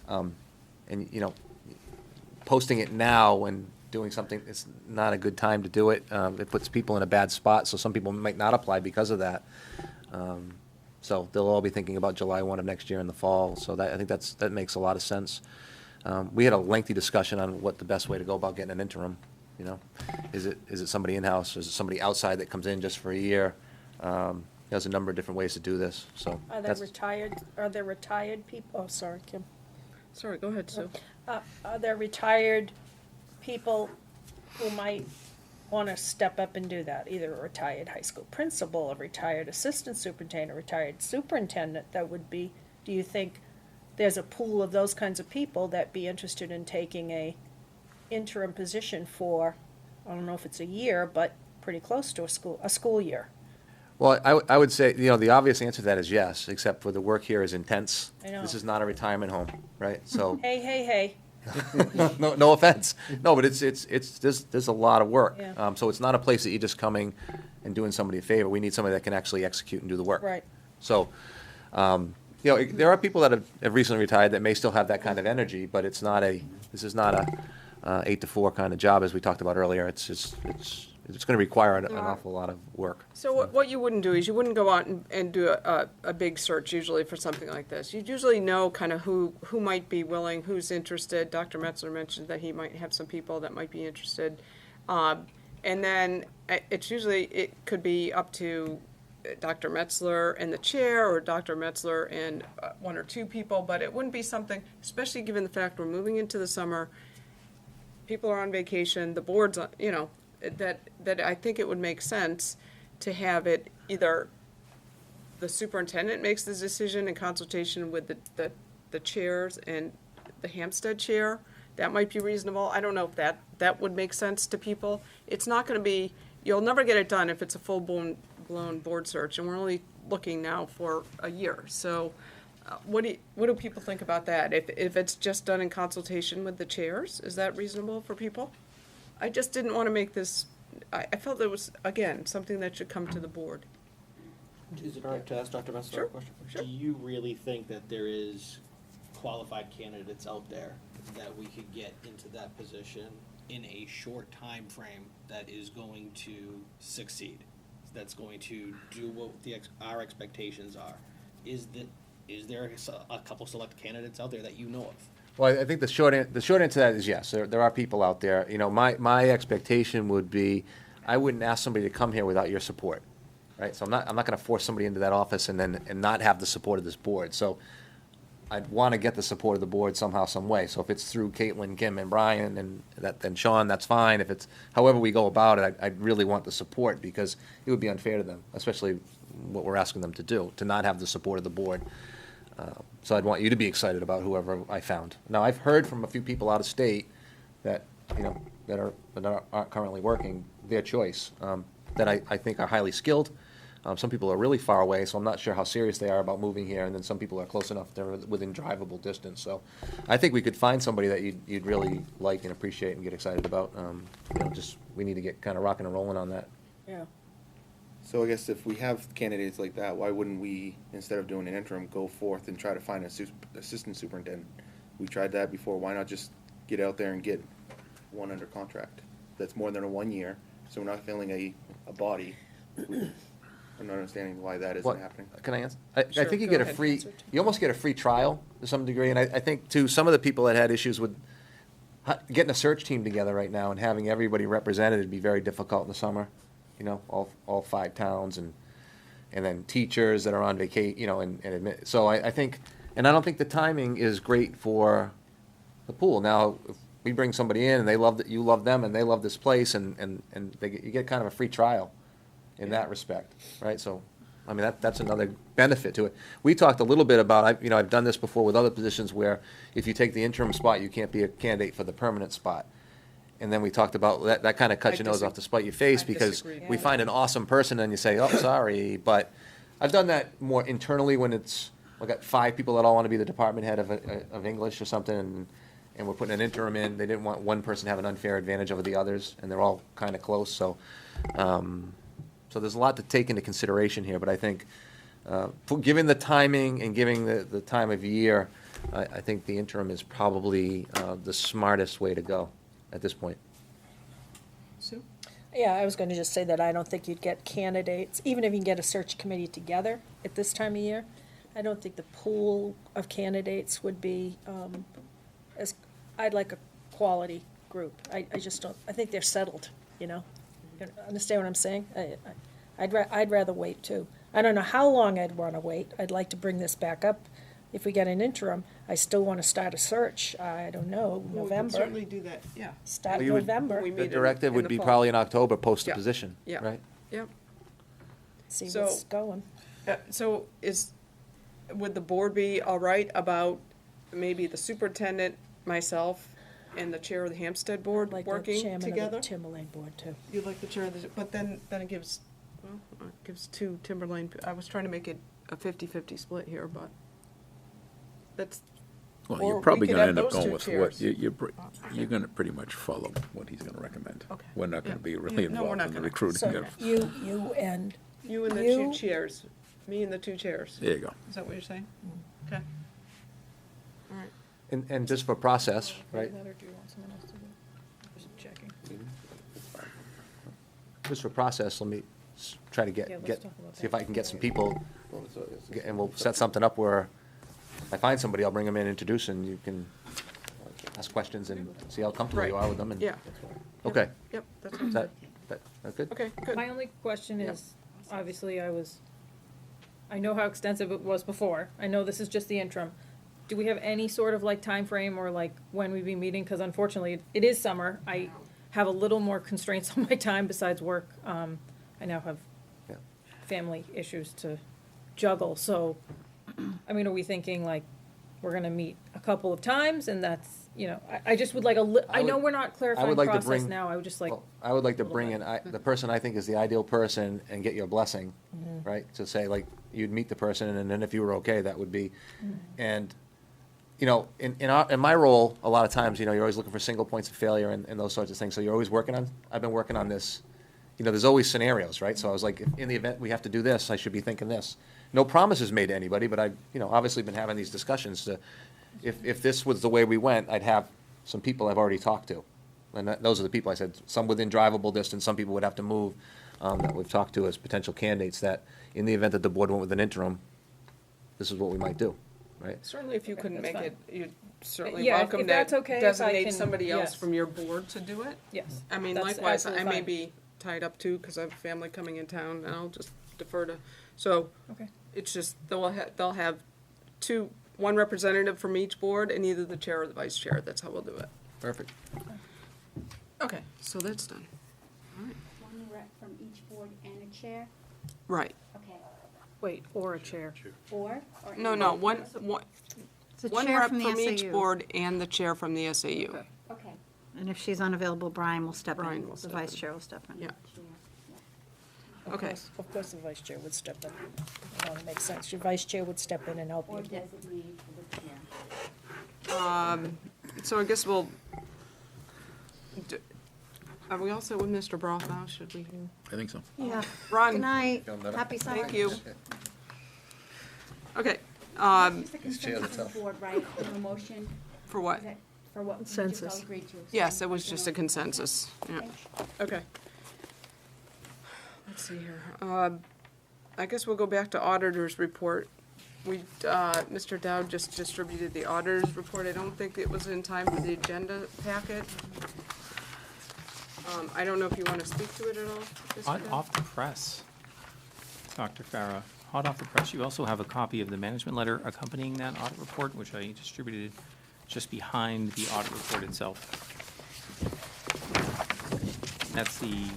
And, you know, posting it now and doing something, it's not a good time to do it. It puts people in a bad spot, so some people might not apply because of that. So they'll all be thinking about July 1 of next year in the fall, so I think that makes a lot of sense. We had a lengthy discussion on what the best way to go about getting an interim, you know? Is it somebody in-house, or is it somebody outside that comes in just for a year? There's a number of different ways to do this, so. Are there retired people? Oh, sorry, Kim. Sorry, go ahead, Sue. Are there retired people who might want to step up and do that? Either a retired high school principal, a retired assistant superintendent, a retired superintendent, that would be, do you think there's a pool of those kinds of people that be interested in taking a interim position for, I don't know if it's a year, but pretty close to a school year? Well, I would say, you know, the obvious answer to that is yes, except for the work here is intense. I know. This is not a retirement home, right? So, Hey. no offense. No, but there's a lot of work. Yeah. So it's not a place that you're just coming and doing somebody a favor. We need somebody that can actually execute and do the work. Right. So, you know, there are people that have recently retired that may still have that kind of energy, but this is not a 8 to 4 kind of job, as we talked about earlier. It's going to require an awful lot of work. So what you wouldn't do is you wouldn't go out and do a big search usually for something like this. You'd usually know kind of who might be willing, who's interested. Dr. Metzler mentioned that he might have some people that might be interested. And then it could be up to Dr. Metzler and the chair, or Dr. Metzler and 1 or 2 people, but it wouldn't be something, especially given the fact we're moving into the summer, people are on vacation, the board's, you know, that I think it would make sense to have it either the superintendent makes the decision in consultation with the chairs and the Hampstead chair. That might be reasonable. I don't know if that would make sense to people. It's not going to be, you'll never get it done if it's a full-blown board search, and we're only looking now for a year. So what do people think about that? If it's just done in consultation with the chairs, is that reasonable for people? I just didn't want to make this, I felt it was, again, something that should come to the board. Is it all right to ask Dr. Metzler a question? Sure. Do you really think that there is qualified candidates out there that we could get into that position in a short time frame that is going to succeed, that's going to do what our expectations are? Is there a couple select candidates out there that you know of? Well, I think the short answer to that is yes. There are people out there. You know, my expectation would be, I wouldn't ask somebody to come here without your support, right? So I'm not going to force somebody into that office and not have the support of this board. So I'd want to get the support of the board somehow, some way. So if it's through Caitlin, Kim, and Brian, and then Sean, that's fine. If it's however we go about it, I'd really want the support, because it would be unfair to them, especially what we're asking them to do, to not have the support of the board. So I'd want you to be excited about whoever I found. Now, I've heard from a few people out of state that, you know, that aren't currently working, their choice, that I think are highly skilled. Some people are really far away, so I'm not sure how serious they are about moving here, and then some people are close enough they're within drivable distance. So I think we could find somebody that you'd really like and appreciate and get excited about. You know, just we need to get kind of rocking and rolling on that. Yeah. So I guess if we have candidates like that, why wouldn't we, instead of doing an interim, go forth and try to find an assistant superintendent? We tried that before. Why not just get out there and get one under contract? That's more than a 1 year. So we're not filling a body. I'm not understanding why that isn't What- happening. Can I answer? I Sure, think you go get a ahead, free, answer. you almost get a free trial to some degree, and I think too, some of the people that had issues with getting a search team together right now and having everybody represented would be very difficult in the summer, you know, all 5 towns, and then teachers that are on vacation, you know, and admit, so I think, and I don't think the timing is great for the pool. Now, if we bring somebody in and they love that, you love them and they love this place, and you get kind of a free trial in that respect, right? So, I mean, that's another benefit to it. We talked a little bit about, I've done this before with other positions where if you take the interim spot, you can't be a candidate for the permanent spot. And then we talked about, that kind of cuts your nose off to spite your face, I because disagree. we find an awesome person and you say, oh, sorry, but I've done that more internally when I got 5 people that all want to be the department head of English or something, and we're putting an interim in. They didn't want one person to have an unfair advantage over the others, and they're all kind of close, so there's a lot to take into consideration here, but I think, given the timing and giving the time of year, I think the interim is probably the smartest way to go at this point. Sue? Yeah, I was going to just say that I don't think you'd get candidates, even if you can get a search committee together at this time of year, I don't think the pool of candidates would be I'd like a quality group. I just don't, I think they're settled, you know? You understand what I'm saying? I'd rather wait too. I don't know how long I'd want to wait. I'd like to bring this back up. If we get an interim, I still want to start a search, I don't know, Well, we can November. certainly do that, yeah. Start Well, you would- November. We The meet in- directive in would the be fall. probably in October, post the Yeah. position, Yeah. right? Yep. See So- what's going. So would the board be all right about maybe the superintendent, myself, and the chair of the Hampstead Board Like the working chairman together? of the Timberlane Board too. You'd like the chair of the, but then it gives, well, it gives 2 Timberlane, I was trying to make it a 50-50 split here, but that's, Well, Or you're probably we could gonna have end up those going two with what, chairs. you're gonna pretty much follow what he's gonna recommend. Okay. We're not gonna Yeah. be really No, we're involved not in the gonna. recruiting So of, you and. you and the You- 2 chairs, me and the 2 chairs. there you go. Is that what you're saying? Okay. All right. And just for process, right? Or do you want someone else to do it? Just checking. Just for process, let me try to Yeah, let's get, talk about see if that. I can get some people, and we'll set something up where if I find somebody, I'll bring them in, introduce, and you can ask questions and see how comfortable you Right. are with them, and. Yeah. Okay. Yep, that's Is that good? okay, good. My only question Yep. is, obviously, I know how extensive it was before. I know this is just the interim. Do we have any sort of like time frame or like when we'd be meeting? Because unfortunately, it is summer. I have a little more constraints on my time besides work. I now have Yeah. family issues to juggle, so, I mean, are we thinking like, we're gonna meet a couple of times and that's, you know, I just would like I know we're not clarifying like to process bring- now, I would just like. Well, I would like to little bring bit. in, the person I think is the ideal person and get your blessing, right? To say, like, you'd meet the person, and then if you were okay, that would be, and, you know, in my role, a lot of times, you know, you're always looking for single points of failure and those sorts of things, so you're always I've been working on this, you know, there's always scenarios, right? So I was like, in the event we have to do this, I should be thinking this. No promises made to anybody, but I've, you know, obviously been having these discussions to, if this was the way we went, I'd have some people I've already talked to. And those are the people I said, some within drivable distance, some people would have to move, that we've talked to as potential candidates, that in the event that the board went with an interim, this is what we might do, right? Certainly, if you couldn't that's make fine. it, you're certainly Yeah, if welcome to that's okay, if I designate can- somebody else yes. from your board to do it. Yes. I mean, that's likewise, I absolutely may fine. be tied up too, because I have family coming in town, and I'll just defer to, so. Okay. It's just, they'll have one representative from each board, and either the chair or the vice chair, that's how we'll do it. Perfect. Okay, so that's done. All right. One rep from each board and a chair, Right. okay, Wait, or a chair. or? No, any- one It's a one chair rep from the from each SAU. board and the chair from the SAU. Okay. Okay. And if she's unavailable, Brian will step Brian in. will The step vice in. chair will step in. Yeah. Chair, yeah. Okay. Of course, the vice chair would step in. That makes sense. Your vice chair would step in and help Or you. designate for the chair. So I guess we'll, are we all set with Mr. Broth now? Should we? I think so. Yeah. Run. Good night. Happy summer. Thank you. Okay, Just a consensus of the board, right, no motion? for what? Is that for what we just Consensus. all agreed to? So Yes, it was just a consensus, yeah. Okay. Okay. Let's see here. I guess we'll go back to auditor's report. Mr. Dowd just distributed the auditor's report. I don't think it was in time for the agenda packet. I don't know if you want to speak to it at all. Mr. Hot Dowd? off the press, Dr. Farah. Hot off the press. You also have a copy of the management letter accompanying that audit report, which I distributed just behind the audit report itself. That's it's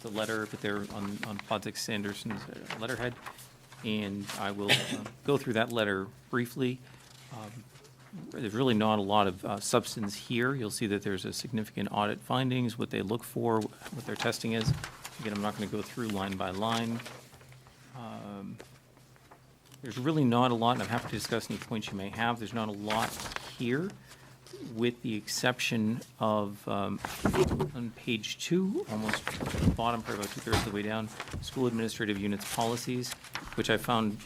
a letter, but they're on Podzik Sanderson's letterhead. And I will go through that letter briefly. There's really not a lot of substance here. You'll see that there's a significant audit findings, what they look for, what their testing is. Again, I'm not going to go through line by line. There's really not a lot, and I'm happy to discuss any points you may have. There's not a lot here, with the exception of, on page 2, almost bottom, probably about 2/3 of the way down, school administrative units policies, which I found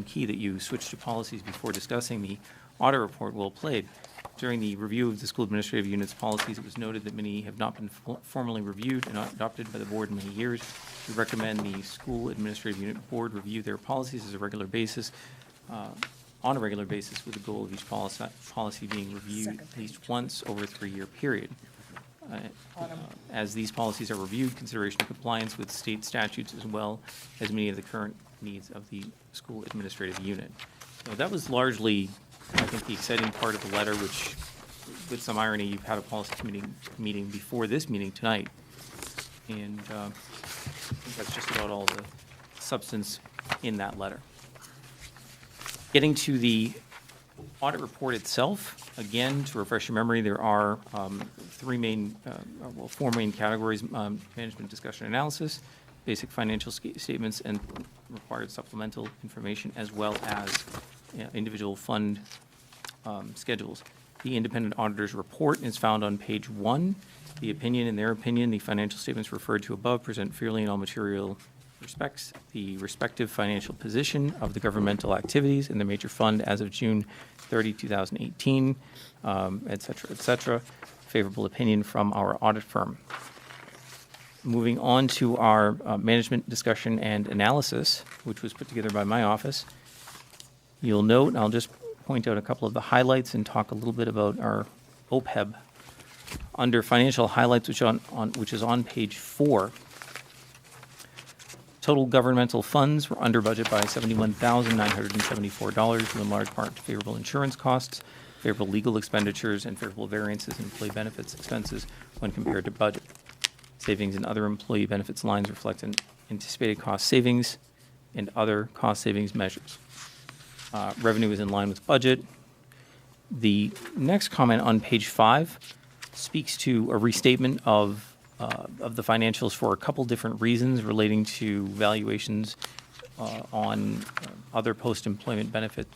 key that you switched to policies before discussing the audit report. Well played. During the review of the school administrative units policies, it was noted that many have not been formally reviewed and adopted by the board in many years. We recommend the school administrative unit board review their policies as a regular basis, on a regular basis, with the goal of each policy being reviewed at least once over a 3-year period. As these policies are reviewed, consideration of compliance with state statutes as well as many of the current needs of the school administrative unit. So that was largely, I think, the exciting part of the letter, which, with some irony, you've had a policy committee meeting before this meeting tonight. And I think that's just about all the substance in that letter. Getting to the audit report itself, again, to refresh your memory, there are 4 main categories: management discussion analysis, basic financial statements, and required supplemental information, as well as individual fund schedules. The independent auditor's report is found on page 1. The opinion, in their opinion, the financial statements referred to above present fairly in all material respects the respective financial position of the governmental activities in the major fund as of June 30, 2018, et cetera, et cetera. Favorable opinion from our audit firm. Moving on to our management discussion and analysis, which was put together by my office. You'll note, and I'll just point out a couple of the highlights and talk a little bit about our OPEB. Under financial highlights, which is on page 4, total governmental funds were under budget by $71,974, due in large part to favorable insurance costs, favorable legal expenditures, and favorable variances in employee benefits expenses when compared to budget. Savings in other employee benefits lines reflect an anticipated cost savings and other cost savings measures. Revenue is in line with budget. The next comment on page 5 speaks to a restatement of the financials for a couple different reasons relating to valuations on other post-employment benefit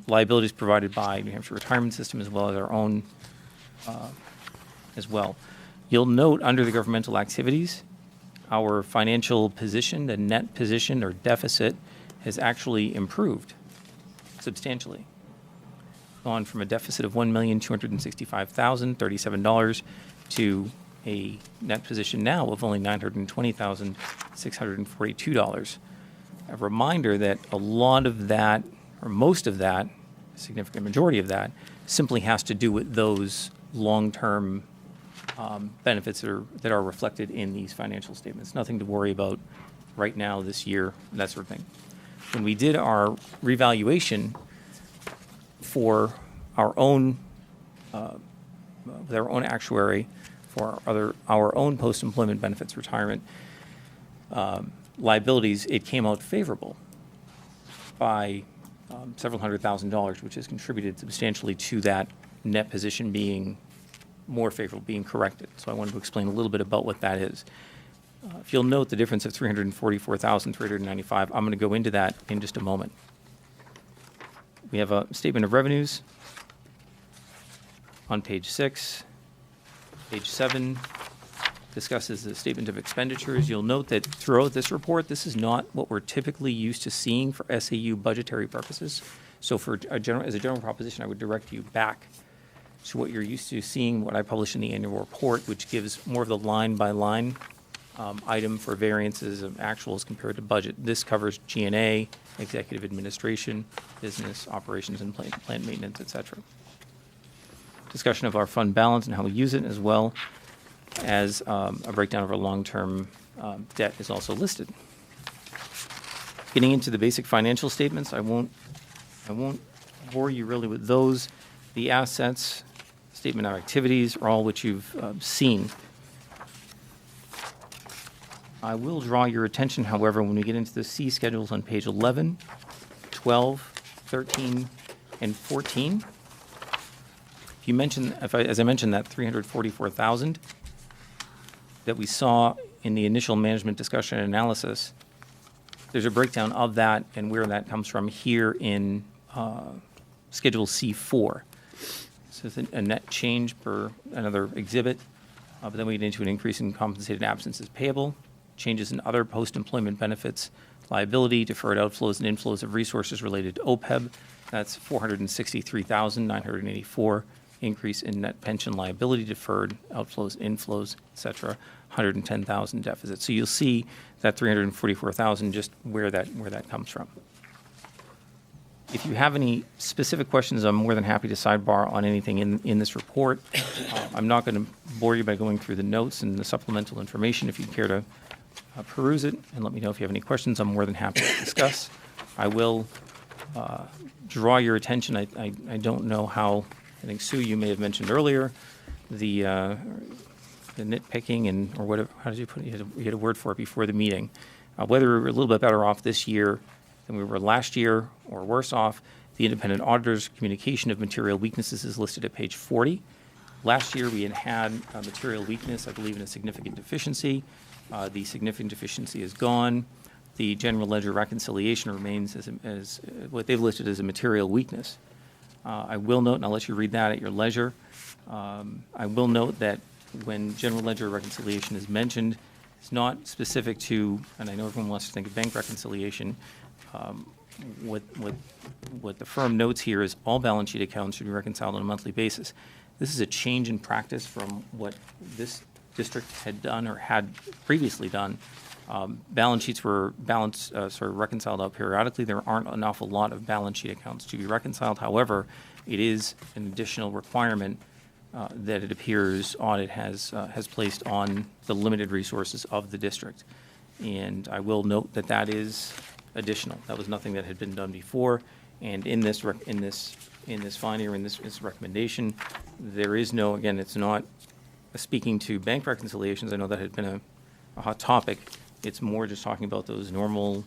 liabilities provided by New Hampshire Retirement System, as well as our own as well. You'll note under the governmental activities, our financial position, the net position or deficit, has actually improved substantially. Gone from a deficit of $1,265,037 to a net position now of only $920,642. A reminder that a lot of that, or most of that, a significant majority of that, simply has to do with those long-term benefits that are reflected in these financial statements. Nothing to worry about right now, this year, that sort of thing. When we did our revaluation for our own, with our own actuary for our own post-employment benefits retirement liabilities, it came out favorable by several $100,000, which has contributed substantially to that net position being more favorable, being corrected. So I wanted to explain a little bit about what that is. If you'll note the difference of $344,395, I'm going to go into that in just a moment. We have a statement of revenues on page 6. Page 7 discusses the statement of expenditures. You'll note that throughout this report, this is not what we're typically used to seeing for SAU budgetary purposes. So as a general proposition, I would direct you back to what you're used to seeing, what I publish in the annual report, which gives more of the line-by-line item for variances of actuals compared to budget. This covers G&A, executive administration, business operations and plant maintenance, et cetera. Discussion of our fund balance and how we use it, as well as a breakdown of our long-term debt is also listed. Getting into the basic financial statements, I won't bore you really with those. The assets, statement of activities are all which you've seen. I will draw your attention, however, when we get into the C schedules on page 11, 12, 13, and 14. If you mention, as I mentioned, that 344,000 that we saw in the initial management discussion and analysis, there's a breakdown of that and where that comes from here in Schedule C4. So it's a net change per another exhibit, but then we get into an increase in compensated absences payable, changes in other post-employment benefits, liability, deferred outflows and inflows of resources related to OPEB. That's 463,984. Increase in net pension liability, deferred outflows, inflows, et cetera, 110,000 deficit. So you'll see that 344,000, just where that comes from. If you have any specific questions, I'm more than happy to sidebar on anything in this report. I'm not going to bore you by going through the notes and the supplemental information. If you care to peruse it and let me know if you have any questions, I'm more than happy to discuss. I will draw your attention. I don't know how, I think, Sue, you may have mentioned earlier, the nitpicking and, or whatever, how did you put it? You had a word for it before the meeting. Whether we were a little bit better off this year than we were last year or worse off, the independent auditor's communication of material weaknesses is listed at page 40. Last year, we had a material weakness, I believe, in a significant deficiency. The significant deficiency is gone. The general ledger reconciliation remains as what they've listed as a material weakness. I will note, and I'll let you read that at your leisure, I will note that when general ledger reconciliation is mentioned, it's not specific to, and I know everyone wants to think of bank reconciliation, what the firm notes here is all balance sheet accounts should be reconciled on a monthly basis. This is a change in practice from what this district had done or had previously done. Balance sheets were reconciled out periodically. There aren't an awful lot of balance sheet accounts to be reconciled. However, it is an additional requirement that it appears audit has placed on the limited resources of the district. And I will note that that is additional. That was nothing that had been done before. And in this finding or in this recommendation, there is no, again, it's not speaking to bank reconciliations. I know that had been a hot topic. It's more just talking about those normal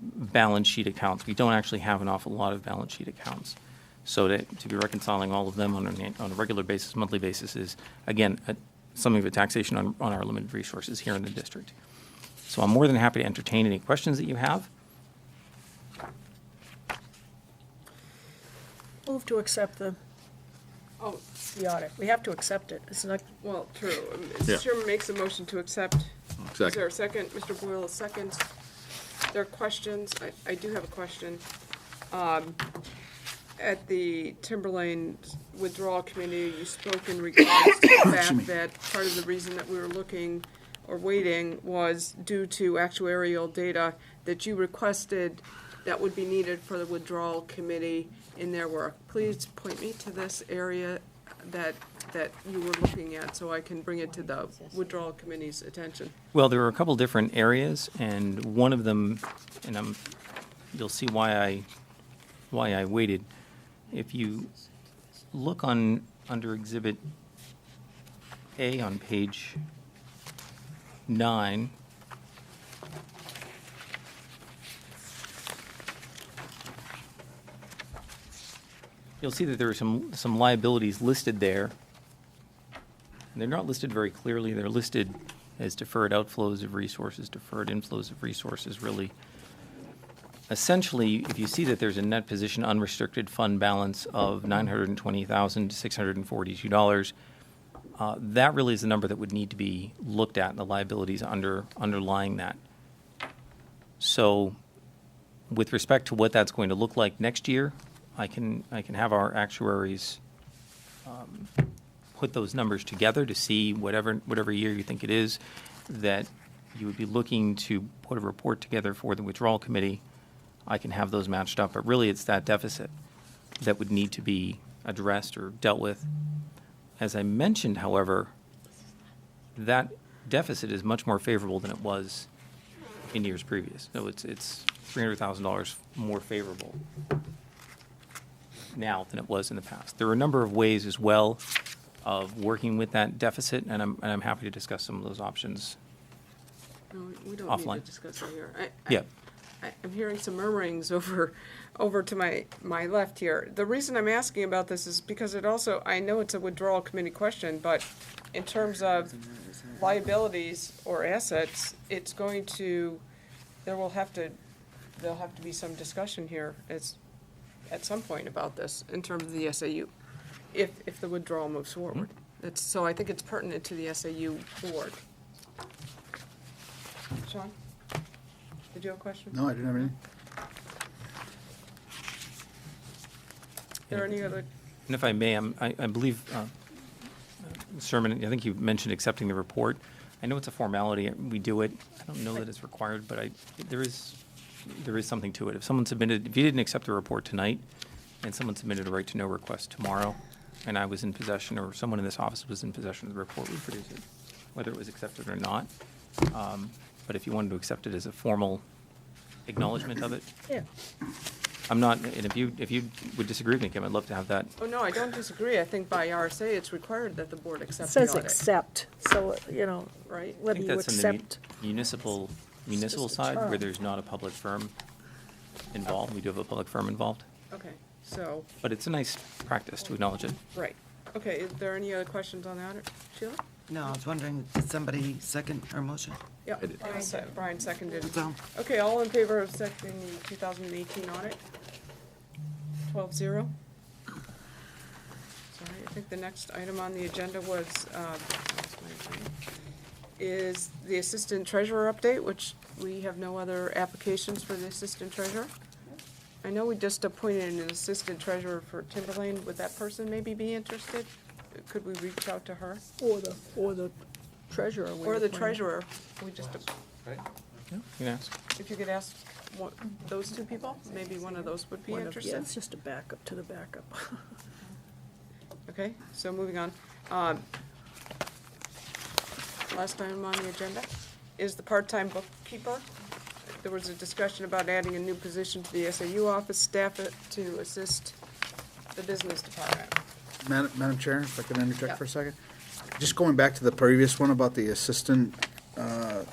balance sheet accounts. We don't actually have an awful lot of balance sheet accounts. So to be reconciling all of them on a regular basis, monthly basis is, again, something of a taxation on our limited resources here in the district. So I'm more than happy to entertain any questions that you have. Move to accept the audit. We have to accept it. It's not, Well, true. Yeah. Mr. Chairman makes a motion to accept. Is Second. there a second? Mr. Boyle, a second. There are questions. I do have a question. At the Timberlane Withdrawal Committee, you spoke in regards to the fact that part of the reason that we were looking or waiting was due to actuarial data that you requested that would be needed for the Withdrawal Committee in their work. Please point me to this area that you were looking at so I can bring it to the Withdrawal Committee's attention. Well, there are a couple different areas, and one of them, and you'll see why I waited. If you look under Exhibit A on page 9, you'll see that there are some liabilities listed there. And they're not listed very clearly. They're listed as deferred outflows of resources, deferred inflows of resources, really. Essentially, if you see that there's a net position unrestricted fund balance of $920,642, that really is the number that would need to be looked at, and the liabilities underlying that. So with respect to what that's going to look like next year, I can have our actuaries put those numbers together to see whatever year you think it is, that you would be looking to put a report together for the withdrawal committee. I can have those matched up, but really it's that deficit that would need to be addressed or dealt with. As I mentioned, however, that deficit is much more favorable than it was in years previous. So it's $300,000 more favorable now than it was in the past. There are a number of ways as well of working with that deficit, and I'm happy to discuss some of those options. No, we don't Offline. need to discuss it here. Yeah. I'm hearing some murmurings over to my left here. The reason I'm asking about this is because it also, I know it's a withdrawal committee question, but in terms of liabilities or assets, it's going to, there'll have to be some discussion here at some point about this in terms of the SAU, if the withdrawal moves forward. So I think it's pertinent to the SAU board. Sean? Did you have a question? No, I didn't have anything. Are there any other? And if I may, I believe, Sherman, I think you mentioned accepting the report. I know it's a formality, we do it. I don't know that it's required, but there is something to it. If you didn't accept the report tonight, and someone submitted a right to know request tomorrow, and I was in possession, or someone in this office was in possession of the report, we produce it, whether it was accepted or not. But if you wanted to accept it as a formal acknowledgement of it, Yeah. I'm not, and if you would disagree with me, Kim, I'd love to have that. Oh, no, I don't disagree. I think by RSA, it's required that the board It accept the says audit. accept, so, Right? I whether think you that's in accept. the municipal just a side, where term. there's not a public firm involved. We do have a public firm involved, Okay, so, but it's a nice practice to acknowledge it. right. Okay, is there any other questions on the audit? Sheila? No, I was wondering, did somebody second our motion? Yeah, Brian seconded. So- Okay, all in favor of accepting the 2018 audit? 12-0. Sorry, I think the next item on the agenda is the assistant treasurer update, which we have no other applications for the assistant treasurer. I know we just appointed an assistant treasurer for Timberlane. Would that person maybe be interested? Could we reach out to her? Or the treasurer. we Or the appoint. treasurer? We just, Yeah, you can ask. if you could ask those two people, maybe one of those would be One of- interested. Yeah, it's just a backup to the backup. Okay, so moving on. Last item on the agenda is the part-time bookkeeper. There was a discussion about adding a new position to the SAU office staff to assist the business department. Madam Chair, if I could Yeah. interject for a second? Just going back to the previous one about the assistant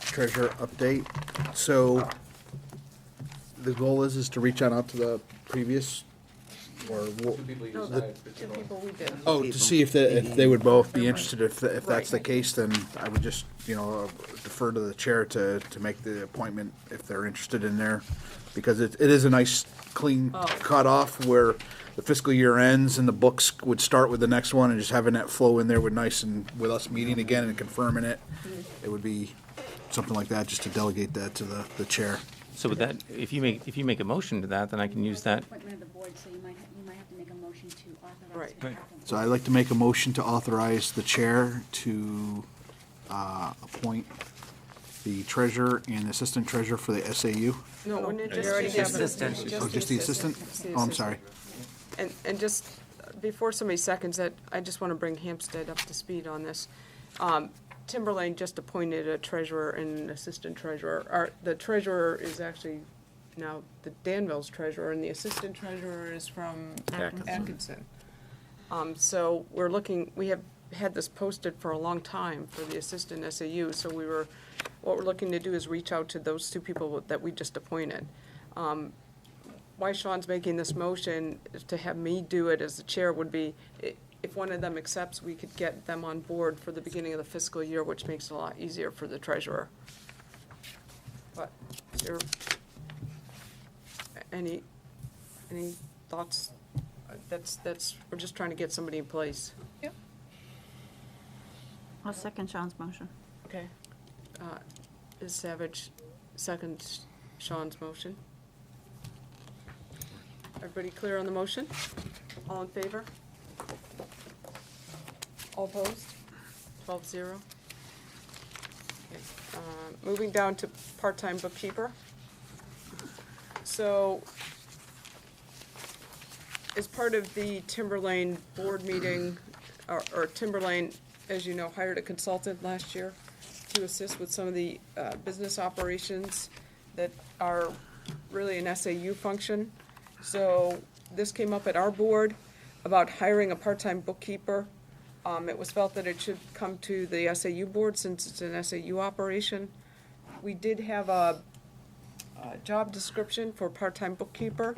treasurer update. So the goal is to reach out to the previous, or No, the two people we did. oh, to see if they would both be interested. If that's the case, then I would just, defer to the chair to make the appointment if they're interested in there. Because it is a nice, clean cutoff where the fiscal year ends and the books would start with the next one, and just having that flow in there would nice, and with us meeting again and confirming it, it would be something like that, just to delegate that to the chair. So with that, if you make a motion to that, then I can use that. Appointment of the board, so you might have to make a motion to authorize. Right. the Right. captain. So I'd like to make a motion to authorize the chair to appoint the treasurer and assistant treasurer for the SAU. No, wouldn't it just already be have the assistant. assistant? Oh, just the assistant? Oh, I'm sorry. And just, before somebody seconds that, I just want to bring Hampstead up to speed on this. Timberlane just appointed a treasurer and an assistant treasurer. The treasurer is actually now the Danville's treasurer, and the assistant treasurer is from Atkinson. So we have had this posted for a long time for the assistant SAU, so what we're looking to do is reach out to those two people that we just appointed. Why Sean's making this motion to have me do it as the chair would be, if one of them accepts, we could get them on board for the beginning of the fiscal year, which makes it a lot easier for the treasurer. But, is there any thoughts? We're just trying to get somebody in place. I'll second Sean's motion. Okay. Ms. Savage seconds Sean's motion. Everybody clear on the motion? All in favor? All opposed? 12-0. Okay. Moving down to part-time bookkeeper. So, as part of the Timberlane board meeting, or Timberlane, as you know, hired a consultant last year to assist with some of the business operations that are really an SAU function. So this came up at our board about hiring a part-time bookkeeper. It was felt that it should come to the SAU board since it's an SAU operation. We did have a job description for part-time bookkeeper.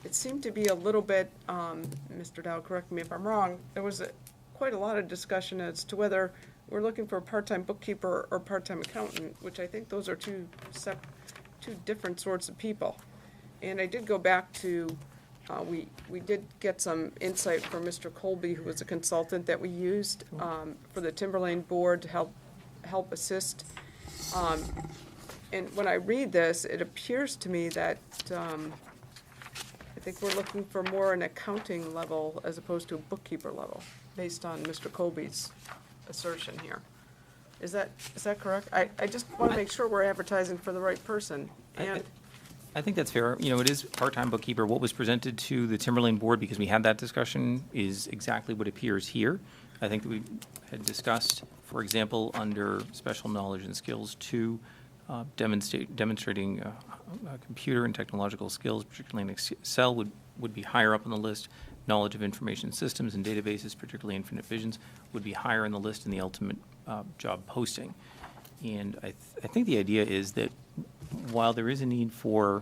It seemed to be a little bit, Mr. Dow, correct me if I'm wrong, there was quite a lot of discussion as to whether we're looking for a part-time bookkeeper or part-time accountant, which I think those are two different sorts of people. And I did go back to, we did get some insight from Mr. Colby, who was a consultant that we used for the Timberlane board to help assist. And when I read this, it appears to me that I think we're looking for more an accounting level as opposed to a bookkeeper level, based on Mr. Colby's assertion here. Is that correct? I just want to make sure we're advertising for the right person. And I think that's fair. You know, it is part-time bookkeeper. What was presented to the Timberlane board, because we had that discussion, is exactly what appears here. I think that we had discussed, for example, under special knowledge and skills 2, demonstrating computer and technological skills, particularly in Excel, would be higher up on the list. Knowledge of information systems and databases, particularly Infinite Visions, would be higher in the list in the ultimate job posting. And I think the idea is that while there is a need for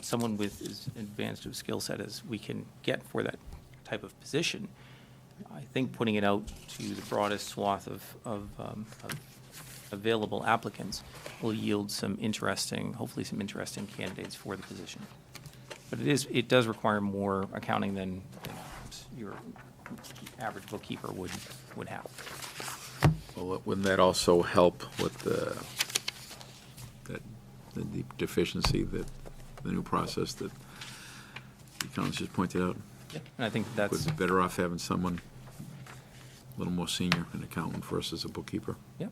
someone with as advanced a skill set as we can get for that type of position, I think putting it out to the broadest swath of available applicants will yield hopefully some interesting candidates for the position. But it does require more accounting than your average bookkeeper would have. Well, wouldn't that also help with the deficiency, that the new process that the accountants just pointed out? Yeah, and I think that's... Would be better off having someone a little more senior, an accountant versus a bookkeeper. Yeah.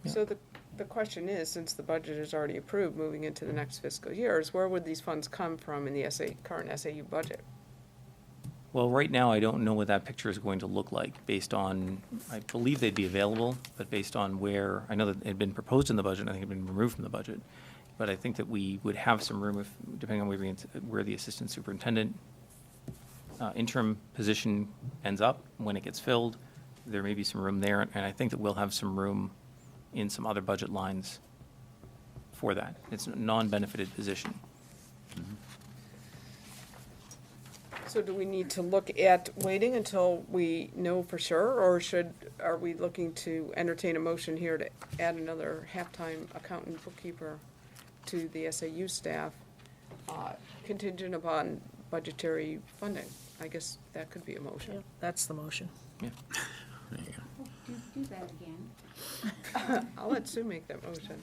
so the question is, since the budget is already approved, moving into the next fiscal years, where would these funds come from in the current SAU budget? Well, right now, I don't know what that picture is going to look like based on, I believe they'd be available, but based on where, I know that it had been proposed in the budget, I think it had been removed from the budget. But I think that we would have some room if, depending on where the assistant superintendent interim position ends up, when it gets filled, there may be some room there. And I think that we'll have some room in some other budget lines for that. It's a non-benefited position. Mm-hmm. So do we need to look at waiting until we know for sure, or are we looking to entertain a motion here to add another half-time accountant bookkeeper to the SAU staff, contingent upon budgetary funding? I guess that could be a motion. That's the motion. Yeah. There you go. Do that again. I'll let Sue make that motion.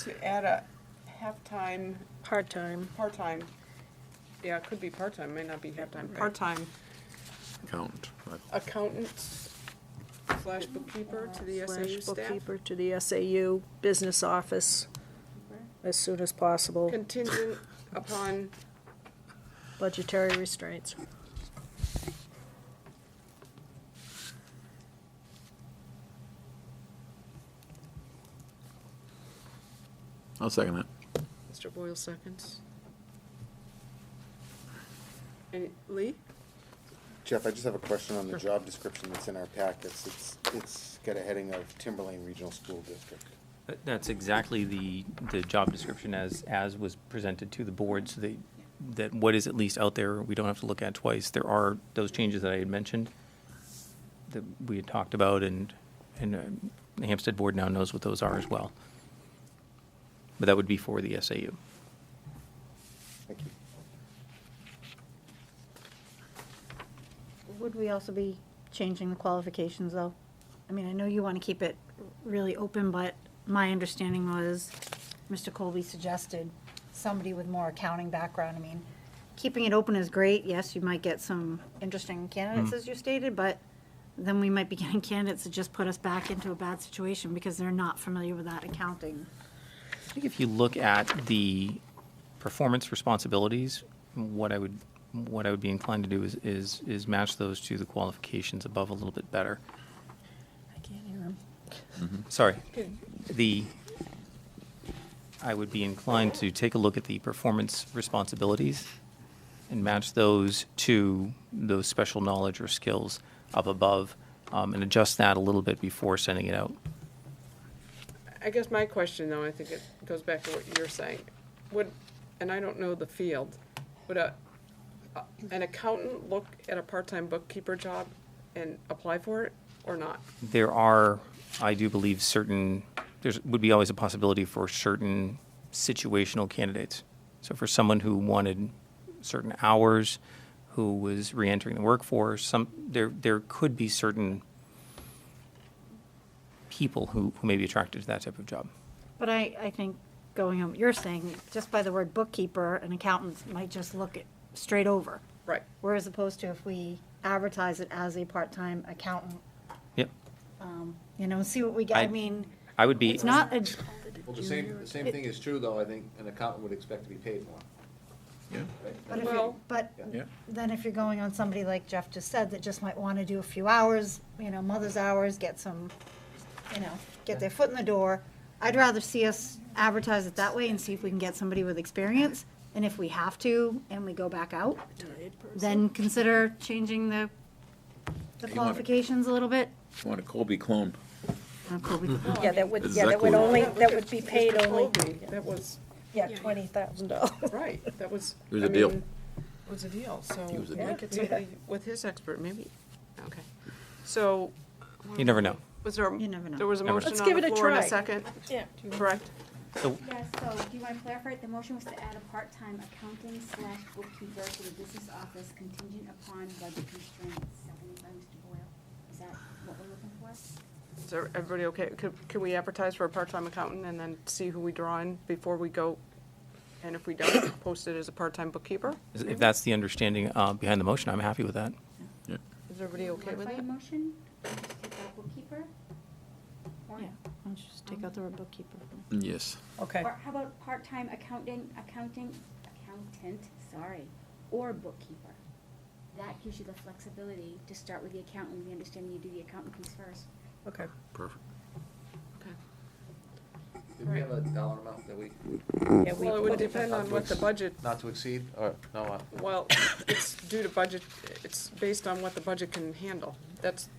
To To add a half-time, Part-time. part-time, yeah, it could be part-time, may not be half-time, part-time Accountant, right. accountant slash bookkeeper to the SAU Slash staff. bookkeeper to the SAU business office as soon as possible. Contingent upon, Budgetary restraints. I'll second that. Mr. Boyle seconds. And Lee? Jeff, I just have a question on the job description that's in our packets. It's got a heading of Timberlane Regional School District. That's exactly the job description as was presented to the board, so that what is at least out there, we don't have to look at twice. There are those changes that I had mentioned that we had talked about, and the Hampstead board now knows what those are as well. But that would be for the SAU. Thank you. Would we also be changing the qualifications, though? I mean, I know you want to keep it really open, but my understanding was Mr. Colby suggested somebody with more accounting background. I mean, keeping it open is great. Yes, you might get some interesting candidates, as you stated, but then we might be getting candidates that just put us back into a bad situation because they're not familiar with that accounting. I think if you look at the performance responsibilities, what I would be inclined to do is match those to the qualifications above a little bit better. I can't hear him. Sorry. I would be inclined to take a look at the performance responsibilities and match those to those special knowledge or skills up above, and adjust that a little bit before sending it out. I guess my question, though, I think it goes back to what you're saying. And I don't know the field, would an accountant look at a part-time bookkeeper job and apply for it, or not? There are, I do believe, there would be always a possibility for certain situational candidates. So for someone who wanted certain hours, who was reentering the workforce, there could be certain people who may be attracted to that type of job. But I think, going on what you're saying, just by the word bookkeeper, an accountant might just look it straight over. Right. Whereas opposed to if we advertise it as a part-time accountant, Yep. See what we get. I mean, I would be. it's not a. Well, the same thing is true, though, I think an accountant would expect to be paid more. But then if you're going on somebody like Jeff just said, that just might want to do a few hours, mother's hours, get some, get their foot in the door. I'd rather see us advertise it that way and see if we can get somebody with experience. And if we have to, and we go back out, then consider changing the qualifications a little bit. You want a Colby clone. Yeah, that would be paid only, That was, $20,000. right, that was. It was a deal. It was a deal, so It was a might deal. get somebody with his expert, maybe. Okay. So. You never know. Was there, You never know. there was a Never know. motion Let's on give the it a floor and a try. second? Yeah. Correct? So Yes, so do you want to clarify? The motion was to add a part-time accounting/bookkeeper to the business office contingent upon budget constraints, seconded by Mr. Boyle. Is that what we're looking for? Is everybody okay? Could we advertise for a part-time accountant and then see who we draw in before we go? And if we don't, post it as a part-time bookkeeper? if that's the understanding behind the motion, I'm happy with that. Is everybody okay with Modify it? the motion? Just take out bookkeeper? Or- Yeah, why don't you just take out the word bookkeeper? Yes. Okay. Or how about part-time accountant, or bookkeeper? That gives you the flexibility to start with the accountant, we understand you do the accountant piece first. Okay. Perfect. Did we have a dollar amount that we, Yeah, we Well, it would put it- depend on what the budget, not to exceed, or, no, well, it's due to budget, it's based on what the budget can handle. That's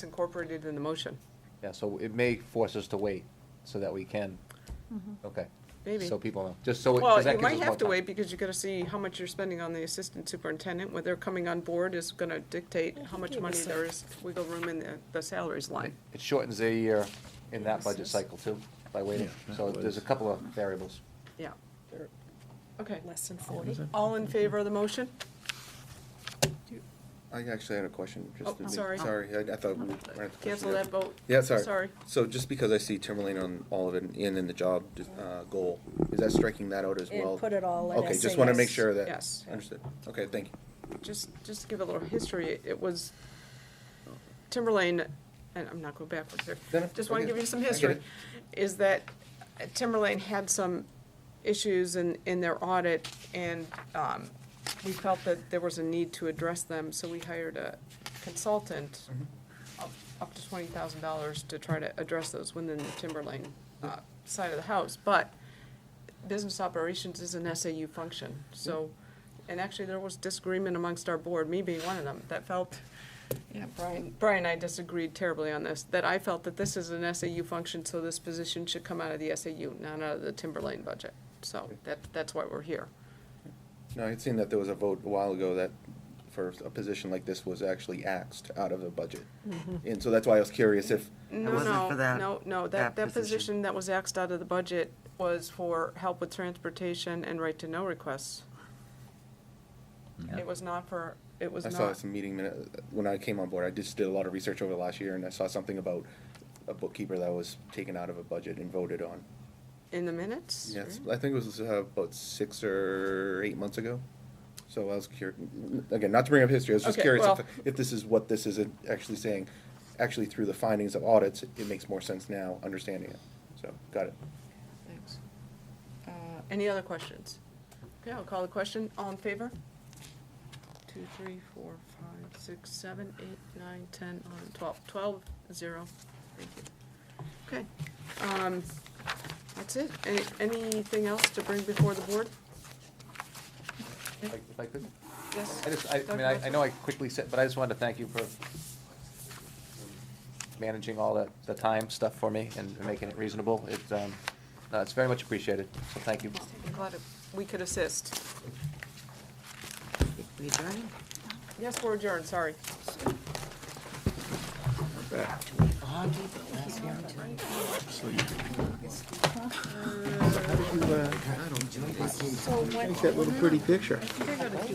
incorporated in the motion, yeah, so it may force us to wait so that we can, okay. maybe. So people know, just so. Well, 'cause that you gives might us more have to time. wait because you gotta see how much you're spending on the assistant superintendent. When they're coming on board is gonna dictate how much money there is wiggle room in the salaries line. It shortens a year in that budget cycle too, by waiting, so there's a couple of variables. Yeah. Okay. Less than 40. All in favor of the motion? I actually had a question. Oh, sorry. Sorry, I thought we ran the question Cancel there. that vote. Yeah, sorry. Sorry. So just because I see Timberlane on all of it and in the job goal, is that striking that out as And well? put it all in Okay, just want to make SAS. sure that. Yes. Understood. Okay, thank you. Just to give a little history, it was Timberlane, and I'm not going backwards here, No, no, just want to I get give it. you some I get history, it. is that Timberlane had some issues in their audit, and we felt that there was a need to address them, so we hired a consultant up to $20,000 to try to address those within the Timberlane side of the house. But business operations is an SAU function, so, and actually there was disagreement amongst our board, me being one of them, that felt, yeah, Brian and I disagreed terribly on this, that I felt that this is an SAU function, so this position should come out of the SAU, not out of the Timberlane budget. So that's why we're here. No, I had seen that there was a vote a while ago that for a position like this was actually axed out of the budget. And so that's why I was curious if, No, wasn't for that- no, that that position. position that was axed out of the budget was for help with transportation and right-to-know requests. It was not for, it was I not. saw some meeting minute, when I came on board, I just did a lot of research over the last year, and I saw something about a bookkeeper that was taken out of a budget and voted on. in the minutes? Yes, I think it was about 6 or 8 months ago. So I was curious, again, not to bring up history, I was just Okay, curious well- if this is what this is actually saying. Actually, through the findings of audits, it makes more sense now, understanding it. So, got it. Thanks. Any other questions? Okay, I'll call the question. All in favor? 2, 3, 4, 5, 6, 7, 8, 9, 10, 11, 12. 12, 0. Thank you. Okay. That's it. Anything else to bring before the board? If I could? Yes. I know I quickly said, but I just wanted to thank you for managing all the time stuff for me and making it reasonable. It's very much appreciated, so thank you. I'm glad we could assist. We adjourning? Yes, we're adjourned, sorry. Take that little pretty picture. I think I got a